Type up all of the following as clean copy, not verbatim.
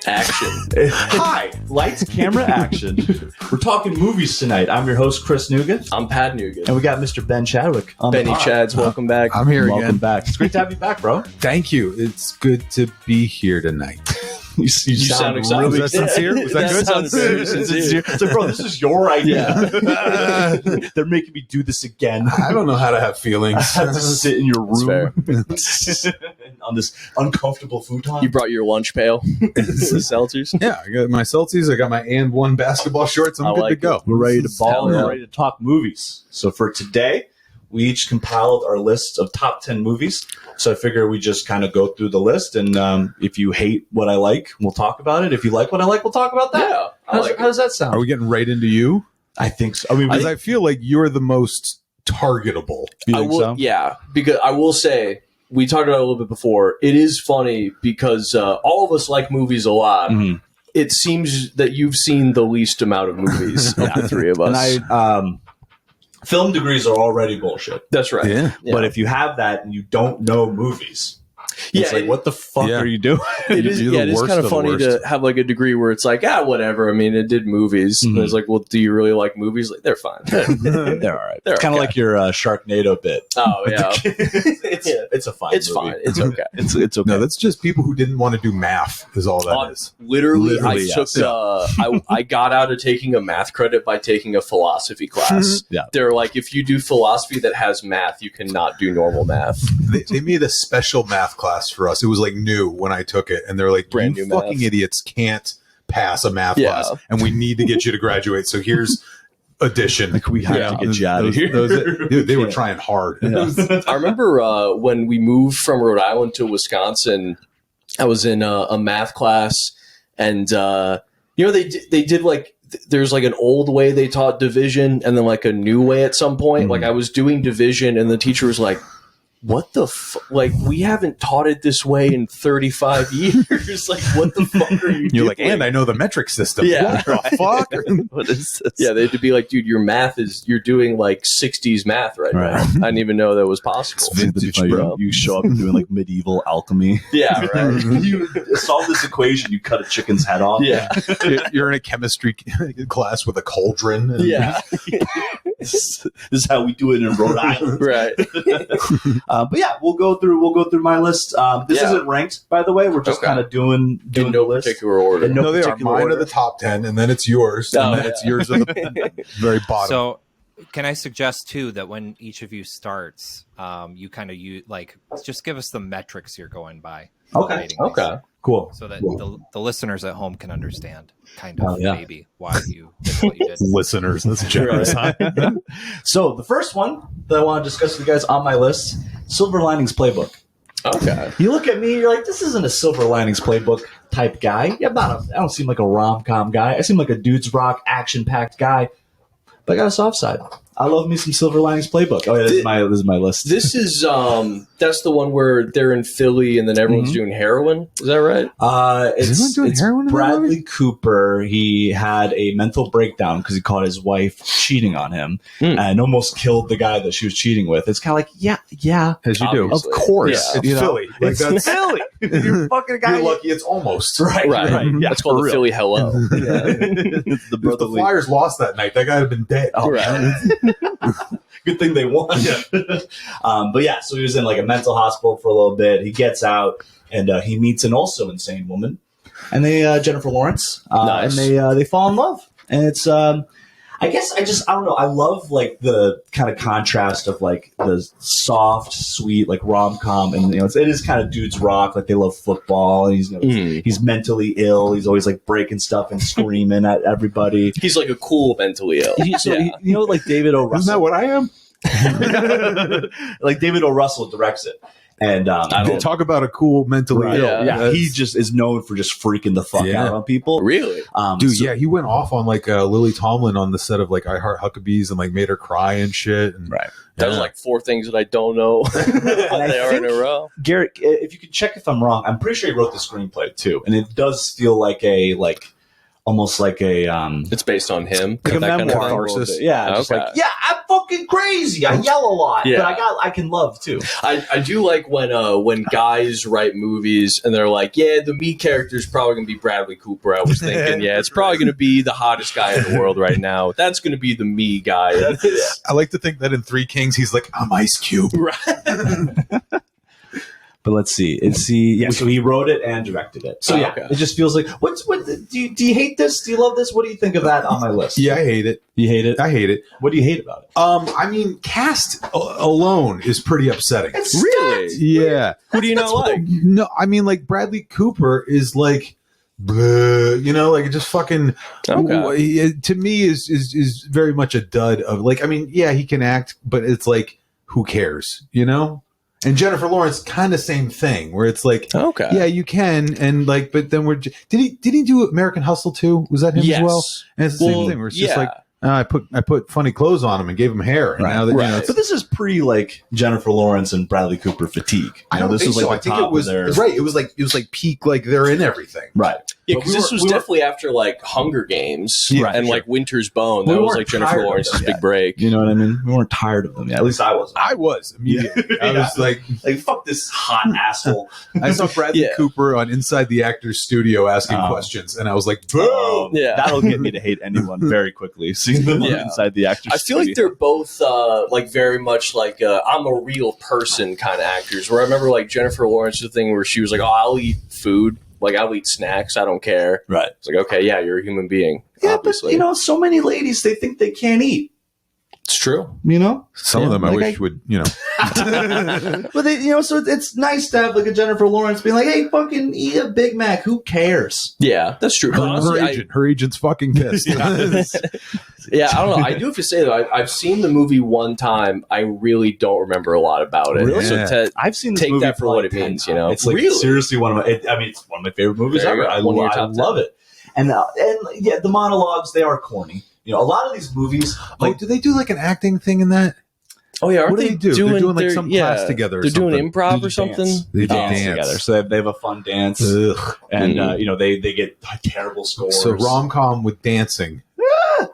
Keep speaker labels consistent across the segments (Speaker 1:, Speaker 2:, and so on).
Speaker 1: Action.
Speaker 2: Hi, lights, camera, action. We're talking movies tonight. I'm your host, Chris Nugent.
Speaker 1: I'm Pat Nugent.
Speaker 2: And we got Mr. Ben Chadwick on
Speaker 1: Benny
Speaker 2: the pod.
Speaker 1: Chads, welcome back.
Speaker 3: I'm here again.
Speaker 2: Welcome back. It's great to have you back, bro.
Speaker 3: Thank you. It's good to be here tonight.
Speaker 2: You sound
Speaker 1: excited.
Speaker 3: Was that sincere? Was that good?
Speaker 1: Sounded very sincere.
Speaker 2: It's like, bro, this is your idea. They're making me do this again.
Speaker 3: I don't know how to have
Speaker 2: I
Speaker 3: feelings.
Speaker 2: have to sit in your room
Speaker 1: That's
Speaker 2: on this uncomfortable futon.
Speaker 1: You brought your lunch pail. The seltzers.
Speaker 3: Yeah, I got my Celtics. I got my and one basketball shorts. I'm
Speaker 1: I
Speaker 3: good
Speaker 1: like
Speaker 3: to go.
Speaker 1: it.
Speaker 2: We're ready to ball.
Speaker 1: Hell yeah.
Speaker 2: We're ready to talk movies. So for today, we each compiled our list of top 10 movies. So I figure we just kind of go through the list, and if you hate what I like, we'll talk about it. If you like what I like, we'll talk about that.
Speaker 1: Yeah,
Speaker 2: How does that sound?
Speaker 3: Are we getting right into you?
Speaker 2: I think so. I mean,
Speaker 3: Because I feel like you're the most targetable.
Speaker 2: you
Speaker 1: I
Speaker 2: think
Speaker 1: will,
Speaker 2: so?
Speaker 1: yeah, because I will say, we talked about it a little bit before. It is funny because all of us like movies a lot.
Speaker 2: Mhm.
Speaker 1: It seems that you've seen the least amount of movies of the three of us.
Speaker 2: And film degrees are already bullshit.
Speaker 1: That's right.
Speaker 3: Yeah.
Speaker 2: But if you have that and you don't know movies, it's
Speaker 1: Yeah,
Speaker 2: like, what the fuck
Speaker 3: Yeah.
Speaker 2: are you doing?
Speaker 1: It is,
Speaker 3: You're the
Speaker 1: it is
Speaker 3: worst
Speaker 1: kind of
Speaker 3: of the
Speaker 1: funny
Speaker 3: worst.
Speaker 1: to have like a degree where it's like, whatever. I mean, it did movies. And
Speaker 2: Mhm.
Speaker 1: it's like, well, do you really like movies? Like, they're fine.
Speaker 2: They're all right.
Speaker 1: They're
Speaker 2: It's kind of
Speaker 1: okay.
Speaker 2: like your Sharknado bit.
Speaker 1: Oh, yeah.
Speaker 2: It's a fine
Speaker 1: It's
Speaker 2: movie.
Speaker 1: fine. It's okay.
Speaker 2: It's okay.
Speaker 3: No, that's just people who didn't want to do math. Is all that is.
Speaker 1: Literally,
Speaker 3: Literally,
Speaker 1: I took. I got out of taking a math credit by taking a philosophy class.
Speaker 2: Yeah.
Speaker 1: They're like, if you do philosophy that has math, you cannot do normal math.
Speaker 3: They made a special math class for us. It was like new when I took it, and they're like,
Speaker 1: Brand
Speaker 3: "You
Speaker 1: new
Speaker 3: fucking
Speaker 1: math.
Speaker 3: idiots can't pass a math
Speaker 1: Yeah.
Speaker 3: class, and we need to get you to graduate. So here's addition."
Speaker 2: Like, we have
Speaker 1: Yeah.
Speaker 2: to get you out of here.
Speaker 3: Dude, they were trying hard.
Speaker 2: Yeah.
Speaker 1: I remember when we moved from Rhode Island to Wisconsin, I was in a math class, and they did like there's like an old way they taught division, and then like a new way at some point.
Speaker 2: Mhm.
Speaker 1: Like I was doing division, and the teacher was like, "What the like? We haven't taught it this way in 35 years. Like, what the fuck are you?"
Speaker 3: You're like,
Speaker 1: doing?
Speaker 3: and I know the metric system.
Speaker 1: Yeah.
Speaker 3: What the fuck?
Speaker 2: What is this?
Speaker 1: Yeah, they had to be like, dude, your math you're doing like 60s math right now.
Speaker 2: Right.
Speaker 1: I didn't even know that was possible.
Speaker 3: Vintage,
Speaker 2: Like,
Speaker 3: bro.
Speaker 2: you show up and doing like medieval alchemy.
Speaker 1: Yeah, right.
Speaker 2: You solve this equation, you cut a chicken's head off.
Speaker 1: Yeah,
Speaker 3: You're in a chemistry class with a cauldron. And
Speaker 1: yeah,
Speaker 2: This is how we do it in Rhode Island.
Speaker 1: right.
Speaker 2: But yeah, we'll go through my list. This
Speaker 1: Yeah.
Speaker 2: isn't ranked, by the way. We're just
Speaker 1: Okay.
Speaker 2: kind of doing
Speaker 1: In
Speaker 2: the
Speaker 1: no
Speaker 2: list.
Speaker 1: particular order.
Speaker 2: In no
Speaker 3: No, they are.
Speaker 2: particular
Speaker 3: Mine
Speaker 2: order.
Speaker 3: are the top 10, and then it's yours,
Speaker 1: Oh,
Speaker 3: and then
Speaker 1: yeah.
Speaker 3: it's yours at the very bottom.
Speaker 4: So, can I suggest too that when each of you starts, you kind of just give us the metrics you're going by.
Speaker 2: Okay.
Speaker 4: rating these,
Speaker 1: Okay.
Speaker 2: Cool.
Speaker 4: So that
Speaker 2: Cool.
Speaker 4: the listeners at home can understand kind of
Speaker 2: Oh, yeah.
Speaker 4: maybe why you did what you did.
Speaker 3: Listeners, that's generous. Huh?
Speaker 2: So the first one that I want to discuss with you guys on my list, Silver Linings Playbook.
Speaker 1: Okay.
Speaker 2: You look at me, you're like, this isn't a Silver Linings Playbook type guy. Yeah, I don't seem like a rom-com guy. I seem like a dudes rock, action-packed guy. But I got a soft side. I love me some Silver Linings Playbook. Oh yeah, this is my list.
Speaker 1: This is that's the one where they're in Philly and then everyone's doing heroin. Is that right?
Speaker 2: It's,
Speaker 3: anyone doing
Speaker 2: it's
Speaker 3: heroin in that
Speaker 2: Bradley
Speaker 3: movie?
Speaker 2: Cooper. He had a mental breakdown because he caught his wife cheating on him and almost killed the guy that she was cheating with. It's kind of like, yeah,
Speaker 3: As you do.
Speaker 1: Obviously.
Speaker 3: Of course.
Speaker 1: Yeah.
Speaker 3: It's
Speaker 2: You know,
Speaker 3: Philly. Like,
Speaker 2: it's
Speaker 3: that's,
Speaker 2: Philly. You're fucking a guy.
Speaker 3: you're lucky it's almost.
Speaker 2: Right. Yeah,
Speaker 1: That's called
Speaker 2: for
Speaker 1: the
Speaker 2: real.
Speaker 1: Philly Hello.
Speaker 2: It's the
Speaker 3: If the
Speaker 2: brotherly.
Speaker 3: Flyers lost that night, that guy had been dead.
Speaker 2: Oh,
Speaker 1: Right.
Speaker 2: Good thing they won. But yeah, so he was in like a mental hospital for a little bit. He gets out and he meets an also insane woman, and they Jennifer Lawrence,
Speaker 1: Nice.
Speaker 2: and they fall in love. And it's I guess I don't know. I love like the kind of contrast of like the soft, sweet like rom com, and it is kind of dudes rock. Like they love football, and he's mentally ill. He's always like breaking stuff and screaming at everybody.
Speaker 1: He's like a cool mentally ill.
Speaker 2: Like David O. Russell.
Speaker 3: Isn't that what I am?
Speaker 2: Like David O. Russell directs it, and I don't
Speaker 3: Talk about a cool mentally
Speaker 2: Right.
Speaker 3: ill.
Speaker 1: Yeah.
Speaker 2: He just is known for just freaking the fuck
Speaker 3: Yeah.
Speaker 2: out on people.
Speaker 1: Really?
Speaker 3: Dude,
Speaker 2: So-
Speaker 3: yeah, he went off on like Lily Tomlin on the set of like I Heart Huckabees and like made her cry and shit. And,
Speaker 2: right.
Speaker 1: That was like 4 things that I don't know what
Speaker 2: I
Speaker 1: they are in a
Speaker 2: think-
Speaker 1: row.
Speaker 2: Garrett, if you could check if I'm wrong, I'm pretty sure he wrote the screenplay too, and it does feel like a almost like a
Speaker 1: It's based on him.
Speaker 2: like a
Speaker 1: that kind of
Speaker 2: memoir.
Speaker 1: thing?
Speaker 3: Catharsis.
Speaker 2: Yeah, just
Speaker 1: Okay.
Speaker 2: like, yeah, I'm fucking crazy. I yell a lot,
Speaker 1: Yeah.
Speaker 2: but I can love too.
Speaker 1: I do like when guys write movies and they're like, yeah, the me character is probably going to be Bradley Cooper. I was thinking, yeah, it's probably going to be the hottest guy in the world right now. That's going to be the me guy.
Speaker 3: I like to think that in Three Kings, he's like, I'm Ice Cube.
Speaker 2: But let's see. Is he? Yeah. So he wrote it and directed it. So yeah,
Speaker 1: okay.
Speaker 2: it just feels like what? Do you hate this? Do you love this? What do you think of that on my list?
Speaker 3: Yeah, I hate it.
Speaker 2: You hate it?
Speaker 3: I hate it.
Speaker 2: What do you hate about it?
Speaker 3: I mean, cast alone is pretty upsetting.
Speaker 2: It's
Speaker 1: Really?
Speaker 3: Yeah.
Speaker 1: Who do you not like?
Speaker 3: No, I mean, like Bradley Cooper is like, bleh, you know, like just fucking.
Speaker 1: Okay.
Speaker 3: To me, is very much a dud of like. I mean, yeah, he can act, but it's like, who cares, you know? And Jennifer Lawrence, kind of same thing, where it's like,
Speaker 1: Okay.
Speaker 3: yeah, you can, and like, but then did he do American Hustle too? Was that him
Speaker 1: Yes.
Speaker 3: as well? And it's the same
Speaker 1: Well,
Speaker 3: thing where it's just
Speaker 1: yeah.
Speaker 3: like, I put funny clothes on him and gave him hair, and now that you know,
Speaker 1: Right.
Speaker 3: it's,
Speaker 2: But this is pre like Jennifer Lawrence and Bradley Cooper fatigue.
Speaker 3: I don't
Speaker 2: this
Speaker 3: think
Speaker 2: was like
Speaker 3: so.
Speaker 2: the
Speaker 3: I think
Speaker 2: top
Speaker 3: it was
Speaker 2: of their
Speaker 3: right. It was like peak, like they're in everything.
Speaker 2: right.
Speaker 1: Yeah,
Speaker 2: But
Speaker 1: because this was definitely after like Hunger Games and like Winter's Bone.
Speaker 2: We
Speaker 1: That was
Speaker 2: weren't
Speaker 1: like Jennifer
Speaker 2: tired of
Speaker 1: Lawrence's
Speaker 2: them
Speaker 1: big
Speaker 2: yet.
Speaker 1: break.
Speaker 2: You know what I mean? We weren't tired of them yet. At least I wasn't.
Speaker 3: I was immediately. I was like,
Speaker 2: Fuck this hot asshole.
Speaker 3: I saw Bradley
Speaker 1: Yeah.
Speaker 3: Cooper on Inside the Actors Studio asking
Speaker 2: Oh.
Speaker 3: questions, and I was like, boom.
Speaker 1: Yeah.
Speaker 2: That'll get me to hate anyone very quickly. Seeing them
Speaker 1: Yeah.
Speaker 2: inside the actors.
Speaker 1: I feel like they're both like very much like I'm a real person kind of actors. Where I remember like Jennifer Lawrence's thing where she was like, "Oh, I'll eat food. Like I'll eat snacks. I don't care."
Speaker 2: right.
Speaker 1: It's like, okay, yeah, you're a human being.
Speaker 2: Yeah,
Speaker 1: Obviously,
Speaker 2: but so many ladies they think they can't eat.
Speaker 1: it's true.
Speaker 2: You know,
Speaker 3: Some of them I
Speaker 2: Like
Speaker 3: wish would, you know.
Speaker 2: but they, so it's nice to have like a Jennifer Lawrence being like, "Hey, fucking eat a Big Mac. Who cares?"
Speaker 1: Yeah, that's true. But honestly,
Speaker 3: Her agent's fucking pissed.
Speaker 1: yeah, I don't know. I do have to say though, I've seen the movie one time. I really don't remember a lot about it.
Speaker 2: Really?
Speaker 1: So
Speaker 3: Yeah.
Speaker 1: to
Speaker 2: I've seen this
Speaker 1: take
Speaker 2: movie
Speaker 1: that for what
Speaker 2: like
Speaker 1: it
Speaker 2: 10
Speaker 1: means, you know,
Speaker 2: it's like
Speaker 1: really.
Speaker 2: seriously one of my. It's one of my favorite movies
Speaker 1: There you
Speaker 2: ever.
Speaker 1: go.
Speaker 2: I
Speaker 1: One of your top 10.
Speaker 2: love it, and yeah, the monologues they are corny. You know, a lot of these movies,
Speaker 3: Like, do they do like an acting thing in that?
Speaker 1: Oh yeah, aren't
Speaker 3: What do they do? They're doing, like, some class together or
Speaker 1: They're doing
Speaker 3: something.
Speaker 1: improv
Speaker 2: They
Speaker 1: or something.
Speaker 2: dance.
Speaker 3: They
Speaker 2: dance
Speaker 3: dance.
Speaker 2: together, so they have a fun dance,
Speaker 3: Ugh.
Speaker 2: and
Speaker 1: Mhm.
Speaker 2: they get terrible scores.
Speaker 3: So rom-com with dancing.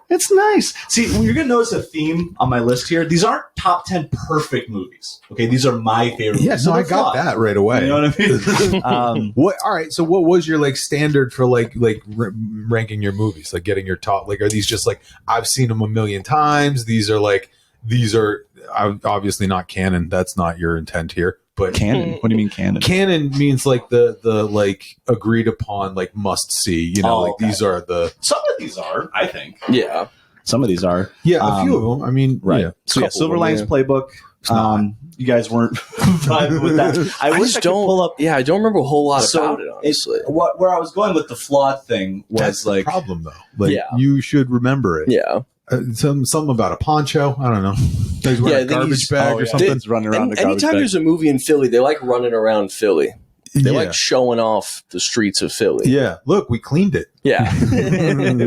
Speaker 2: It's nice. See, you're gonna notice a theme on my list here. These aren't top 10 perfect movies. Okay, these are my favorite.
Speaker 3: Yeah,
Speaker 2: movies.
Speaker 3: no,
Speaker 2: So
Speaker 3: I
Speaker 2: they're
Speaker 3: got
Speaker 2: flawed.
Speaker 3: that right away.
Speaker 2: You know what I mean?
Speaker 3: What? All right. So, what was your like standard for like ranking your movies? Like getting your top? Like, are these just like I've seen them a million times? These are obviously not canon. That's not your intent here. But
Speaker 2: Canon. What do you mean canon?
Speaker 3: canon means like the like agreed upon like must see. You know,
Speaker 2: Oh,
Speaker 3: like
Speaker 2: okay.
Speaker 3: these are the
Speaker 2: Some of these are, I think.
Speaker 1: Yeah,
Speaker 2: Some of these are.
Speaker 3: a few of them. I mean,
Speaker 2: Right.
Speaker 3: yeah.
Speaker 2: So yeah,
Speaker 1: Couple
Speaker 2: Silver
Speaker 1: of them,
Speaker 2: Linings
Speaker 1: yeah.
Speaker 2: Playbook. You guys weren't vibing with that. I wish
Speaker 1: just
Speaker 2: I could
Speaker 1: don't.
Speaker 2: pull up.
Speaker 1: Yeah, I don't remember a whole lot
Speaker 2: So
Speaker 1: about it. Honestly,
Speaker 2: Where I was going with the flawed thing was
Speaker 3: That's
Speaker 2: like,
Speaker 3: the problem though. Like
Speaker 1: Yeah.
Speaker 3: you should remember it.
Speaker 1: yeah.
Speaker 3: Something about a poncho. I don't know. Guys wear
Speaker 1: Yeah, I
Speaker 3: a
Speaker 1: think
Speaker 3: garbage
Speaker 1: he's-
Speaker 3: bag or something.
Speaker 2: Something's running around
Speaker 1: And
Speaker 2: the garbage
Speaker 1: anytime
Speaker 2: bag.
Speaker 1: there's a movie in Philly, they like running around Philly. They
Speaker 3: yeah.
Speaker 1: like showing off the streets of Philly.
Speaker 3: Yeah, look, we cleaned it.
Speaker 1: Yeah.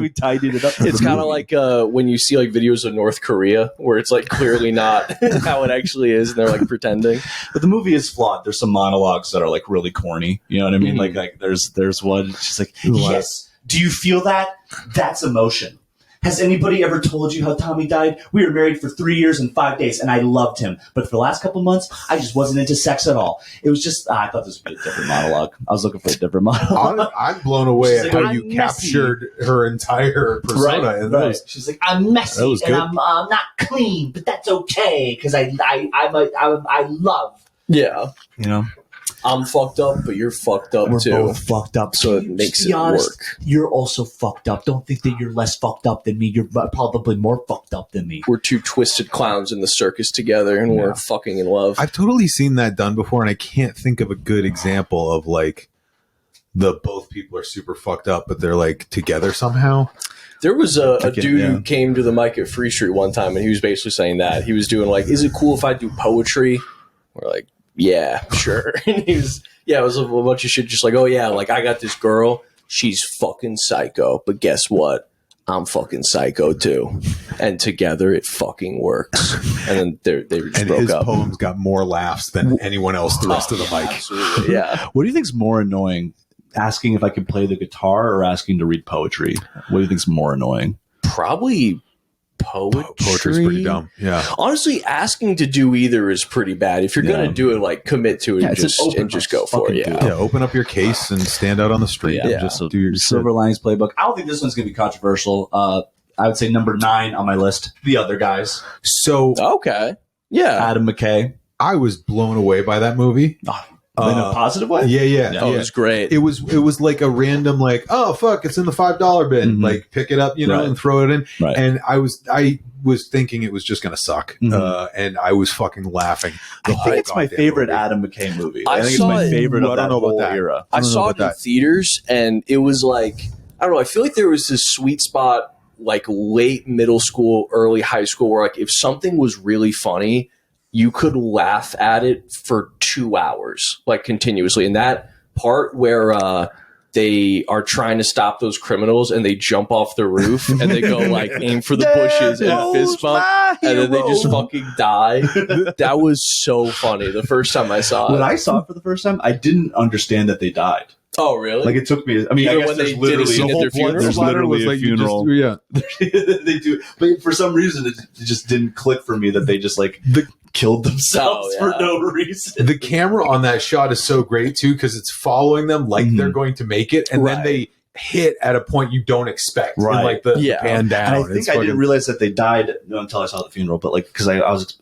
Speaker 2: we tidied it up.
Speaker 1: It's kind of like when you see like videos of North Korea where it's like clearly not how it actually is and they're like pretending.
Speaker 2: But the movie is flawed. There's some monologues that are like really corny. You know what I mean?
Speaker 1: Mhm.
Speaker 2: Like there's one. She's like,
Speaker 3: There's a lot.
Speaker 2: yes. Do you feel that? That's emotion. Has anybody ever told you how Tommy died? We were married for 3 years and 5 days, and I loved him. But for the last couple months, I just wasn't into sex at all. It was just, I thought this would be a different monologue. I was looking for a different monologue.
Speaker 3: I'm blown away
Speaker 2: She's
Speaker 3: at
Speaker 2: like,
Speaker 3: how
Speaker 2: "I'm
Speaker 3: you
Speaker 2: messy."
Speaker 3: captured her entire persona in
Speaker 2: right.
Speaker 3: those.
Speaker 2: She's like, I'm messy
Speaker 3: That was
Speaker 2: and
Speaker 3: good.
Speaker 2: I'm not clean, but that's okay because I love.
Speaker 1: Yeah.
Speaker 2: You know,
Speaker 1: I'm fucked up, but you're fucked up
Speaker 2: we're
Speaker 1: too.
Speaker 2: both fucked up.
Speaker 1: So it
Speaker 2: Just
Speaker 1: makes
Speaker 2: be
Speaker 1: it
Speaker 2: honest,
Speaker 1: work.
Speaker 2: You're also fucked up. Don't think that you're less fucked up than me. You're probably more fucked up than me.
Speaker 1: We're two twisted clowns in the circus together and we're fucking in love.
Speaker 3: I've totally seen that done before, and I can't think of a good example of like the both people are super fucked up, but they're like together somehow.
Speaker 1: There was a
Speaker 2: Like it,
Speaker 1: dude
Speaker 2: yeah.
Speaker 1: who came to the mic at Free Street one time and he was basically saying that. He was doing like, is it cool if I do poetry? We're like, yeah, sure. And he was, it was a bunch of shit just like, oh yeah, like I got this girl, she's fucking psycho, but guess what? I'm fucking psycho too. And together it fucking works. And then they just
Speaker 3: And
Speaker 1: broke
Speaker 3: his
Speaker 1: up.
Speaker 3: poems got more laughs than anyone else the rest of the mic.
Speaker 1: Absolutely, yeah.
Speaker 2: What do you think's more annoying? asking if I could play the guitar or asking to read poetry? What do you think's more annoying?
Speaker 1: Probably poetry.
Speaker 3: Poetry's pretty dumb. Yeah.
Speaker 1: Honestly, asking to do either is pretty bad. If you're gonna do it, like commit to it
Speaker 2: Yeah,
Speaker 1: and
Speaker 2: it's an open
Speaker 1: just go for it.
Speaker 2: fucking
Speaker 1: Yeah.
Speaker 3: Yeah, open up your case and stand out on the street.
Speaker 2: Yeah,
Speaker 3: and just do your
Speaker 2: Silver
Speaker 3: shit.
Speaker 2: Linings Playbook. I don't think this one's going to be controversial. I would say number 9 on my list. The Other Guys.
Speaker 3: So
Speaker 1: Okay. Yeah.
Speaker 2: Adam McKay.
Speaker 3: I was blown away by that movie.
Speaker 2: In a positive way?
Speaker 3: Yeah.
Speaker 1: Oh, it was great.
Speaker 3: It was like a random like, oh fuck, it's in the $5 bin.
Speaker 2: Mhm.
Speaker 3: Like pick it up,
Speaker 2: Right.
Speaker 3: and throw it in.
Speaker 2: Right.
Speaker 3: And I was thinking it was just gonna suck.
Speaker 2: Mhm.
Speaker 3: And I was fucking laughing.
Speaker 2: I
Speaker 3: the
Speaker 2: think
Speaker 3: whole
Speaker 2: it's my
Speaker 3: goddamn
Speaker 2: favorite
Speaker 3: movie.
Speaker 2: Adam McKay movie.
Speaker 1: I
Speaker 2: I think it's
Speaker 1: saw
Speaker 2: my
Speaker 1: it-
Speaker 2: favorite
Speaker 3: I
Speaker 2: of
Speaker 3: don't
Speaker 2: that
Speaker 3: know about
Speaker 2: whole
Speaker 3: that.
Speaker 2: era.
Speaker 1: I
Speaker 3: don't know
Speaker 1: saw
Speaker 3: about
Speaker 1: it in
Speaker 3: that.
Speaker 1: theaters, and it was like, I don't know. I feel like there was this sweet spot, like late middle school, early high school, where like if something was really funny, you could laugh at it for 2 hours, like continuously. And that part where they are trying to stop those criminals and they jump off the roof and they go like aim for the bushes and fist bump, and then they just fucking die. That was so funny the first time I saw it.
Speaker 2: When I saw it for the first time, I didn't understand that they died.
Speaker 1: Oh, really?
Speaker 2: Like it took me. I mean, I
Speaker 1: Even
Speaker 2: guess
Speaker 1: when
Speaker 2: there's
Speaker 1: they did a
Speaker 2: literally
Speaker 1: scene at their funeral?
Speaker 2: There's literally a funeral.
Speaker 3: Yeah.
Speaker 2: They do, but for some reason, it just didn't click for me that they just like killed themselves
Speaker 1: Oh,
Speaker 2: for
Speaker 1: yeah.
Speaker 2: no reason.
Speaker 3: The camera on that shot is so great too because it's following them like they're going to make it, and then
Speaker 1: Right.
Speaker 3: they hit at a point you don't expect,
Speaker 2: Right.
Speaker 3: and like the
Speaker 1: Yeah.
Speaker 3: pan down.
Speaker 2: And I think
Speaker 3: It's
Speaker 2: I didn't
Speaker 3: fucking-
Speaker 2: realize that they died until I saw the funeral. But like, because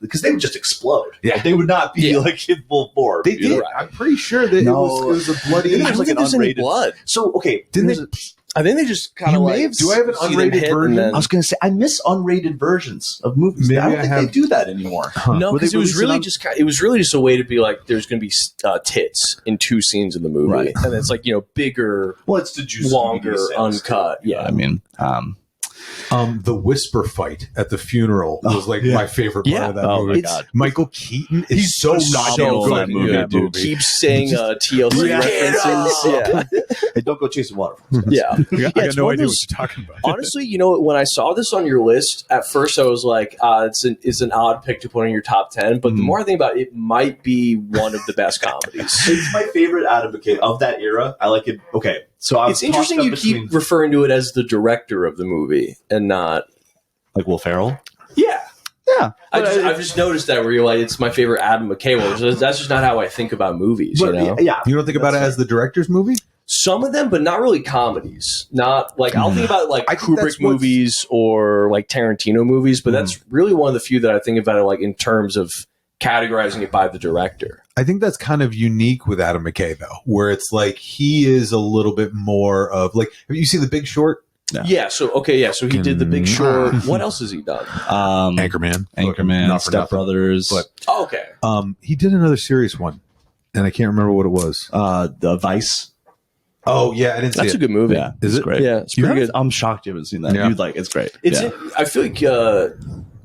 Speaker 2: because they would just explode.
Speaker 3: Yeah.
Speaker 2: Like, they would not be
Speaker 1: Yeah.
Speaker 2: like in full bore.
Speaker 3: They did. I'm pretty sure that
Speaker 2: No.
Speaker 3: it was a bloody.
Speaker 2: I think
Speaker 1: I
Speaker 2: it was
Speaker 1: don't
Speaker 2: like
Speaker 1: think
Speaker 2: an
Speaker 1: there's any
Speaker 2: unrated
Speaker 1: blood.
Speaker 2: So okay,
Speaker 3: Didn't
Speaker 2: there's
Speaker 3: they-
Speaker 1: I think they just kind of
Speaker 3: You
Speaker 1: like.
Speaker 3: may have- do I have an
Speaker 1: see them
Speaker 3: unrated
Speaker 1: hit and
Speaker 3: version?
Speaker 1: then-
Speaker 2: I was going to say I miss unrated versions of movies.
Speaker 3: Maybe
Speaker 2: I don't
Speaker 3: I
Speaker 2: think
Speaker 3: have-
Speaker 2: they do that anymore.
Speaker 3: Huh.
Speaker 1: No,
Speaker 2: Were they
Speaker 1: because it was
Speaker 2: releasing
Speaker 1: really
Speaker 2: on-
Speaker 1: just it was really just a way to be like, there's going to be tits in 2 scenes in the movie,
Speaker 2: Right.
Speaker 1: and it's like
Speaker 2: Well,
Speaker 1: bigger,
Speaker 2: it's the juice
Speaker 1: longer, uncut. Yeah,
Speaker 2: I mean,
Speaker 3: The whisper fight at the funeral was like
Speaker 2: yeah.
Speaker 3: my favorite part
Speaker 1: Yeah.
Speaker 3: of that
Speaker 2: Oh,
Speaker 3: movie.
Speaker 2: my God.
Speaker 3: Michael Keaton is
Speaker 2: He's
Speaker 3: so
Speaker 2: phenomenal
Speaker 3: goddamn
Speaker 2: in
Speaker 3: good
Speaker 2: that
Speaker 3: in that
Speaker 2: movie,
Speaker 3: movie.
Speaker 1: keeps saying TLC
Speaker 2: Yeah.
Speaker 1: references. Yeah,
Speaker 2: hey, don't go chasing waterfalls.
Speaker 1: yeah.
Speaker 3: I got
Speaker 1: it's
Speaker 3: no
Speaker 1: one of
Speaker 3: idea
Speaker 1: those-
Speaker 3: what you're talking about.
Speaker 1: Honestly, when I saw this on your list, at first I was like, it's an odd pick to put in your top 10. But the more I think about it, it might be one of the best comedies.
Speaker 2: It's my favorite Adam McKay of that era. I like it. Okay, so I was
Speaker 1: It's interesting
Speaker 2: tossed
Speaker 1: you
Speaker 2: up between,
Speaker 1: keep referring to it as the director of the movie and not.
Speaker 2: like Will Ferrell.
Speaker 1: Yeah.
Speaker 2: Yeah,
Speaker 1: I've just noticed that where you're like, it's my favorite Adam McKay one. So that's just not how I think about movies, you know?
Speaker 2: yeah.
Speaker 3: You don't think about it as the director's movie?
Speaker 1: Some of them, but not really comedies. Not like, I'll think about like
Speaker 3: I think that's
Speaker 1: Kubrick
Speaker 3: what's-
Speaker 1: movies or like Tarantino movies, but that's really one of the few that I think about it like in terms of categorizing it by the director.
Speaker 3: I think that's kind of unique with Adam McKay, though, where it's like he is a little bit more of like, have you seen The Big Short?
Speaker 1: Yeah. So he did The Big Short. What else has he done?
Speaker 3: Anchorman.
Speaker 2: Anchorman,
Speaker 3: Not for
Speaker 2: Step
Speaker 3: nothing.
Speaker 2: Brothers,
Speaker 3: But-
Speaker 1: Oh, okay.
Speaker 3: He did another serious one, and I can't remember what it was.
Speaker 2: the Vice.
Speaker 3: Oh, yeah, I didn't see
Speaker 1: That's
Speaker 3: it.
Speaker 1: a good movie.
Speaker 2: Yeah,
Speaker 3: Is
Speaker 2: it's
Speaker 3: it?
Speaker 2: great.
Speaker 1: Yeah, it's
Speaker 2: You
Speaker 1: pretty
Speaker 2: haven't-
Speaker 1: good.
Speaker 2: I'm shocked you haven't seen that.
Speaker 3: Yeah.
Speaker 2: You'd like it's great.
Speaker 1: It's.
Speaker 2: yeah.
Speaker 1: I feel like.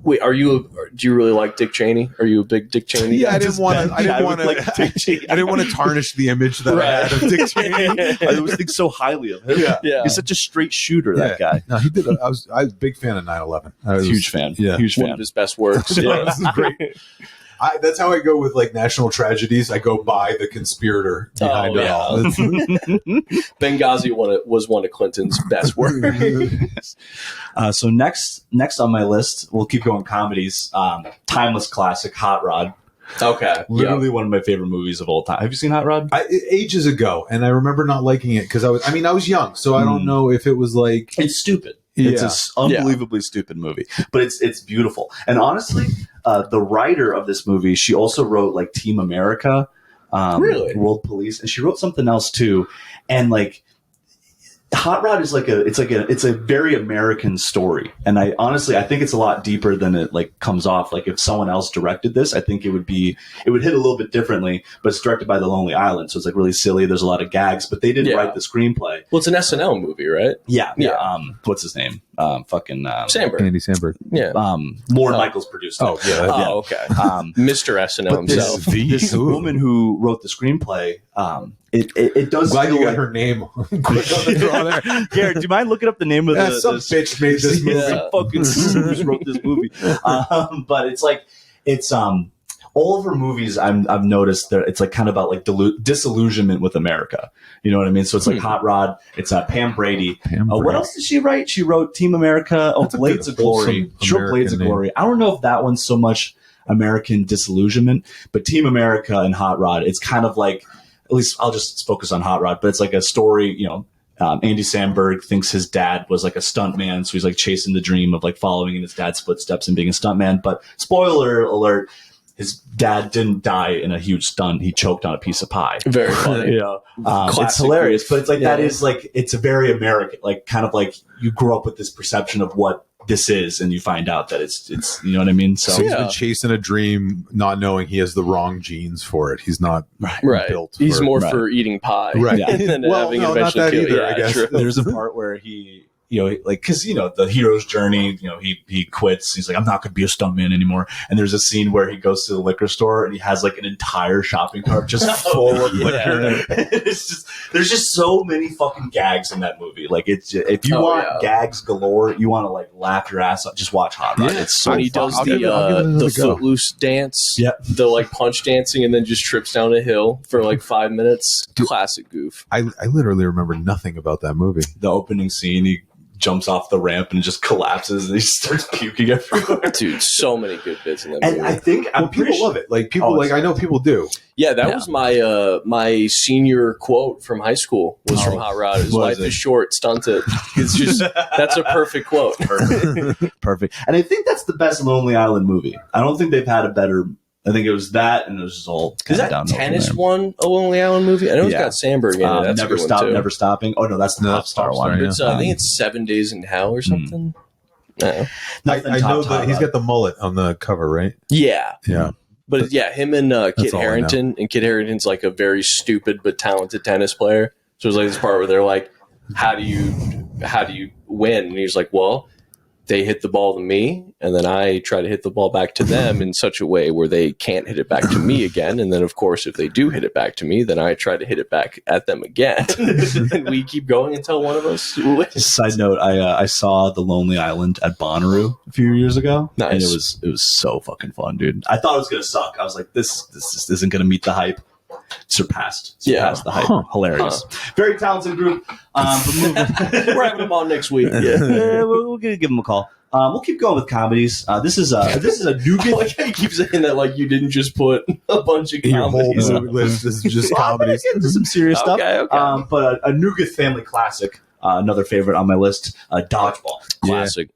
Speaker 1: Wait, do you really like Dick Cheney? Are you a big Dick Cheney?
Speaker 3: Yeah,
Speaker 1: guy?
Speaker 3: I didn't want to. I didn't want
Speaker 2: like Dick
Speaker 3: to.
Speaker 2: Cheney.
Speaker 3: I didn't want to tarnish the image that I had of Dick Cheney.
Speaker 2: I always think so highly of him.
Speaker 3: Yeah.
Speaker 1: Yeah.
Speaker 2: He's such a straight shooter. That guy.
Speaker 3: No, he did. I was a big fan of 9/11. I was
Speaker 2: Huge fan.
Speaker 3: Yeah.
Speaker 2: Huge
Speaker 1: One
Speaker 2: fan.
Speaker 1: of his best works.
Speaker 3: Yeah,
Speaker 1: Yeah.
Speaker 3: this is great. That's how I go with like national tragedies. I go by the conspirator behind
Speaker 1: Oh,
Speaker 3: it
Speaker 1: yeah.
Speaker 3: all.
Speaker 1: Benghazi was one of Clinton's best works.
Speaker 2: So next on my list, we'll keep going comedies. Timeless classic, Hot Rod.
Speaker 1: Okay.
Speaker 2: Literally one of my favorite movies of all time. Have you seen Hot Rod?
Speaker 3: Ages ago, and I remember not liking it because I was young, so I don't know if it was like
Speaker 2: It's stupid.
Speaker 3: Yeah.
Speaker 2: It's an unbelievably stupid movie, but it's beautiful. And honestly, the writer of this movie, she also wrote like Team America,
Speaker 1: Really?
Speaker 2: World Police, and she wrote something else too. And like Hot Rod is it's a very American story, and I think it's a lot deeper than it like comes off. Like if someone else directed this, I think it would hit a little bit differently. But it's directed by The Lonely Island, so it's like really silly. There's a lot of gags, but they didn't write the screenplay.
Speaker 1: Well, it's an SNL movie, right?
Speaker 2: Yeah.
Speaker 1: Yeah.
Speaker 2: What's his name?
Speaker 1: Sandberg.
Speaker 3: Andy Samberg.
Speaker 1: Yeah.
Speaker 2: Lorne Michaels produced it.
Speaker 3: Oh yeah,
Speaker 1: Oh, okay.
Speaker 2: But
Speaker 1: Mr. SNL himself.
Speaker 2: this woman who wrote the screenplay, it does.
Speaker 3: glad
Speaker 2: feel
Speaker 3: you got
Speaker 2: like-
Speaker 3: her name quick on the draw there.
Speaker 2: Garrett, do you mind looking up the name of
Speaker 3: Some bitch made this movie.
Speaker 2: Some fucking who wrote this movie. But it's like it's all of her movies, I've noticed that it's like kind of about like disillusionment with America. You know what I mean? So it's like Hot Rod. It's Pam Brady. What else did she write? She wrote Team America. Oh, Blades of Glory. She wrote Blades of Glory. I don't know if that one's so much American disillusionment, but Team America and Hot Rod, it's kind of like, at least I'll just focus on Hot Rod, but it's like a story, you know, Andy Samberg thinks his dad was like a stuntman, so he's like chasing the dream of like following in his dad's footsteps and being a stuntman. But spoiler alert, his dad didn't die in a huge stunt. He choked on a piece of pie.
Speaker 1: Very funny.
Speaker 2: You know, it's hilarious, but it's like that is like, it's a very American, like kind of like you grow up with this perception of what this is, and you find out that it's you know what I mean.
Speaker 3: So he's been chasing a dream, not knowing he has the wrong genes for it. He's not built.
Speaker 1: He's more for eating pie,
Speaker 3: right?
Speaker 1: Than having
Speaker 3: not that either. I guess
Speaker 2: there's a part where he, you know, like, because you know the hero's journey, you know, he quits. He's like, I'm not going to be a stuntman anymore. And there's a scene where he goes to the liquor store and he has like an entire shopping cart just full of liquor. It's just, there's just so many fucking gags in that movie. Like, it's just, if you want gags galore, you want to like laugh your ass off, just watch Hot Rod. It's so
Speaker 1: when he does the footloose dance, the like punch dancing, and then just trips down a hill for like 5 minutes. Classic goof.
Speaker 3: I literally remember nothing about that movie.
Speaker 2: The opening scene, he jumps off the ramp and just collapses and he starts puking everywhere.
Speaker 1: Dude, so many good bits in that movie.
Speaker 2: And I think
Speaker 3: people love it. Like people I know people do.
Speaker 1: Yeah, that was my my senior quote from high school was from Hot Rod. His life is short, stunt it. It's just that's a perfect quote.
Speaker 2: Perfect. And I think that's the best Lonely Island movie. I don't think they've had a better. I think it was that, and it was just all.
Speaker 1: Is that Tennis one a Lonely Island movie? I know it's got Sandberg in it. That's
Speaker 2: Never Stop, Never Stopping. Oh no, that's the Pop Star one.
Speaker 1: It's, I think it's 7 Days in Hell or something.
Speaker 3: I know that he's got the mullet on the cover, right?
Speaker 1: Yeah. But him and Kit Harington, and Kit Harington's like a very stupid but talented tennis player. So it's like this part where they're like, "How do you win?" And he's like, "Well, they hit the ball to me, and then I try to hit the ball back to them in such a way where they can't hit it back to me again. And then, of course, if they do hit it back to me, then I try to hit it back at them again." And we keep going until one of us wins. Side
Speaker 2: note, I saw The Lonely Island at Bonnaroo a few years ago.
Speaker 1: Nice.
Speaker 2: And it was so fucking fun, dude. I thought it was going to suck. I was like, this isn't going to meet the hype. Surpassed the hype. Hilarious. Very talented group.
Speaker 1: We're having them on next week.
Speaker 2: We're gonna give them a call. We'll keep going with comedies. This is a nougat.
Speaker 1: I like how you keep saying that like you didn't just put a bunch of comedies.
Speaker 3: This is just comedies.
Speaker 2: Get into some serious stuff.
Speaker 1: Okay.
Speaker 2: But a nougat family classic. Another favorite on my list. Dodgeball.
Speaker 1: Classic.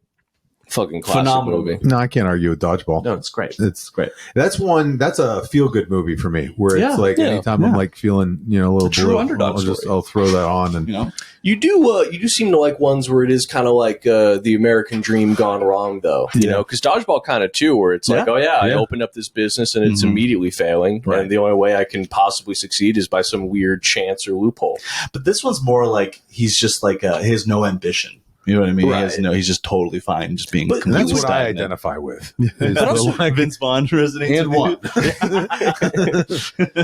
Speaker 1: Fucking classic
Speaker 2: Phenomenal
Speaker 1: movie.
Speaker 3: No, I can't argue with Dodgeball.
Speaker 2: No, it's great.
Speaker 3: It's great. That's a feel good movie for me. Where it's like anytime I'm like feeling a little
Speaker 2: true underdog
Speaker 3: I'll throw that on, and
Speaker 1: you do seem to like ones where it is kind of like the American dream gone wrong, though. You know, because Dodgeball kind of too, where it's like, I opened up this business and it's immediately failing, and the only way I can possibly succeed is by some weird chance or loophole.
Speaker 2: But this one's more like he's just like he has no ambition. You know what I mean?
Speaker 1: Right.
Speaker 2: He's just totally fine, just being.
Speaker 3: But that's what I identify with.
Speaker 2: But also like Vince Vaughn resonates
Speaker 3: and one.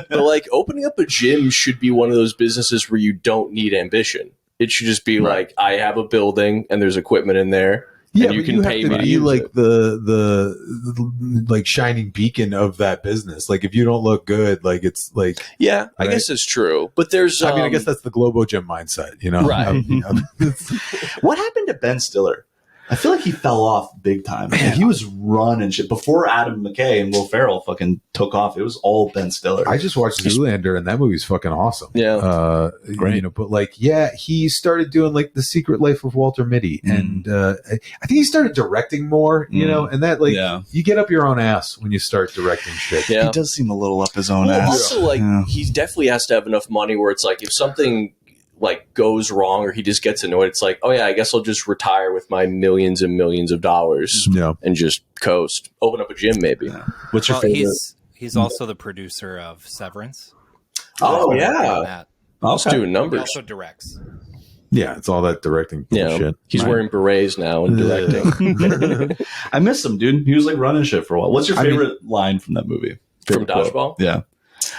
Speaker 1: But like opening up a gym should be one of those businesses where you don't need ambition. It should just be like, I have a building and there's equipment in there.
Speaker 3: Yeah,
Speaker 1: and you can pay me to
Speaker 3: be like
Speaker 1: it.
Speaker 3: the like shining beacon of that business. Like if you don't look good, like it's like
Speaker 1: I guess it's true. But there's
Speaker 3: I guess that's the Globo Gym mindset, you know.
Speaker 1: Right.
Speaker 2: What happened to Ben Stiller? I feel like he fell off big time. Man, he was running shit before Adam McKay and Will Ferrell fucking took off. It was all Ben Stiller.
Speaker 3: I just watched Zoolander, and that movie's fucking awesome.
Speaker 1: Yeah,
Speaker 3: great. But like, he started doing like The Secret Life of Walter Mitty, and I think he started directing more. You know, and that you get up your own ass when you start directing shit.
Speaker 2: Yeah, he does seem a little up his own ass.
Speaker 1: Also, like he definitely has to have enough money where it's like if something like goes wrong or he just gets annoyed, it's like, oh yeah, I guess I'll just retire with my millions and millions of dollars and just coast. Open up a gym, maybe.
Speaker 2: What's your favorite?
Speaker 4: He's also the producer of Severance.
Speaker 1: Oh yeah, he's doing numbers.
Speaker 4: He also directs.
Speaker 3: Yeah, it's all that directing bullshit.
Speaker 1: He's wearing berets now and directing.
Speaker 2: I miss him, dude. He was like running shit for a while. What's your favorite line from that movie?
Speaker 1: From Dodgeball?
Speaker 2: Yeah.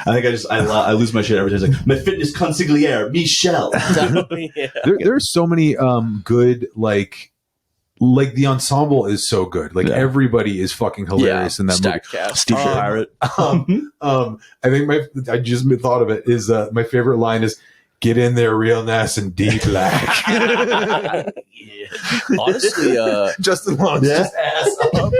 Speaker 2: I think I lose my shit every time. It's like, my fitness consigliere, Michelle.
Speaker 3: There's so many good like like the ensemble is so good. Like everybody is fucking hilarious in that movie.
Speaker 1: Cast.
Speaker 2: Steve Pirate.
Speaker 3: I think I just thought of it is my favorite line is "Get in there real nice and deep black."
Speaker 1: Honestly,
Speaker 3: Justin Long's just ass up.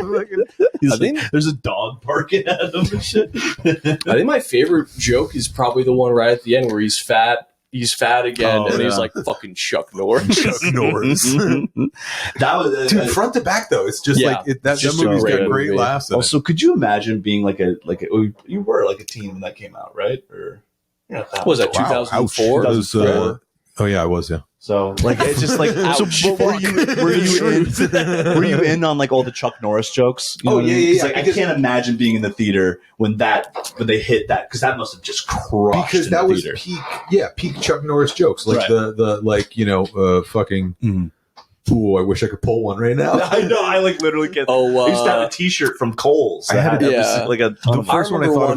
Speaker 2: I think there's a dog barking at him and shit.
Speaker 1: I think my favorite joke is probably the one right at the end where he's fat. He's fat again, and he's like fucking Chuck Norris.
Speaker 3: Chuck Norris.
Speaker 2: That was
Speaker 3: Dude, front to back though, it's just that movie's got great laughs.
Speaker 2: Also, could you imagine being you were like a teen when that came out, right? Or
Speaker 1: what was that 2004?
Speaker 2: 2004.
Speaker 3: Oh yeah, I was. Yeah.
Speaker 2: So like it's just like so were you in on like all the Chuck Norris jokes? You know what I mean?
Speaker 3: yeah.
Speaker 2: Like, I can't imagine being in the theater when they hit that, because that must have just crushed.
Speaker 3: Because that was peak Chuck Norris jokes, like the fucking. Mm. Ooh, I wish I could pull one right now.
Speaker 2: I know. I like literally can't. I used to have a T-shirt from Kohl's.
Speaker 3: I had
Speaker 2: like a ton
Speaker 3: the first one I thought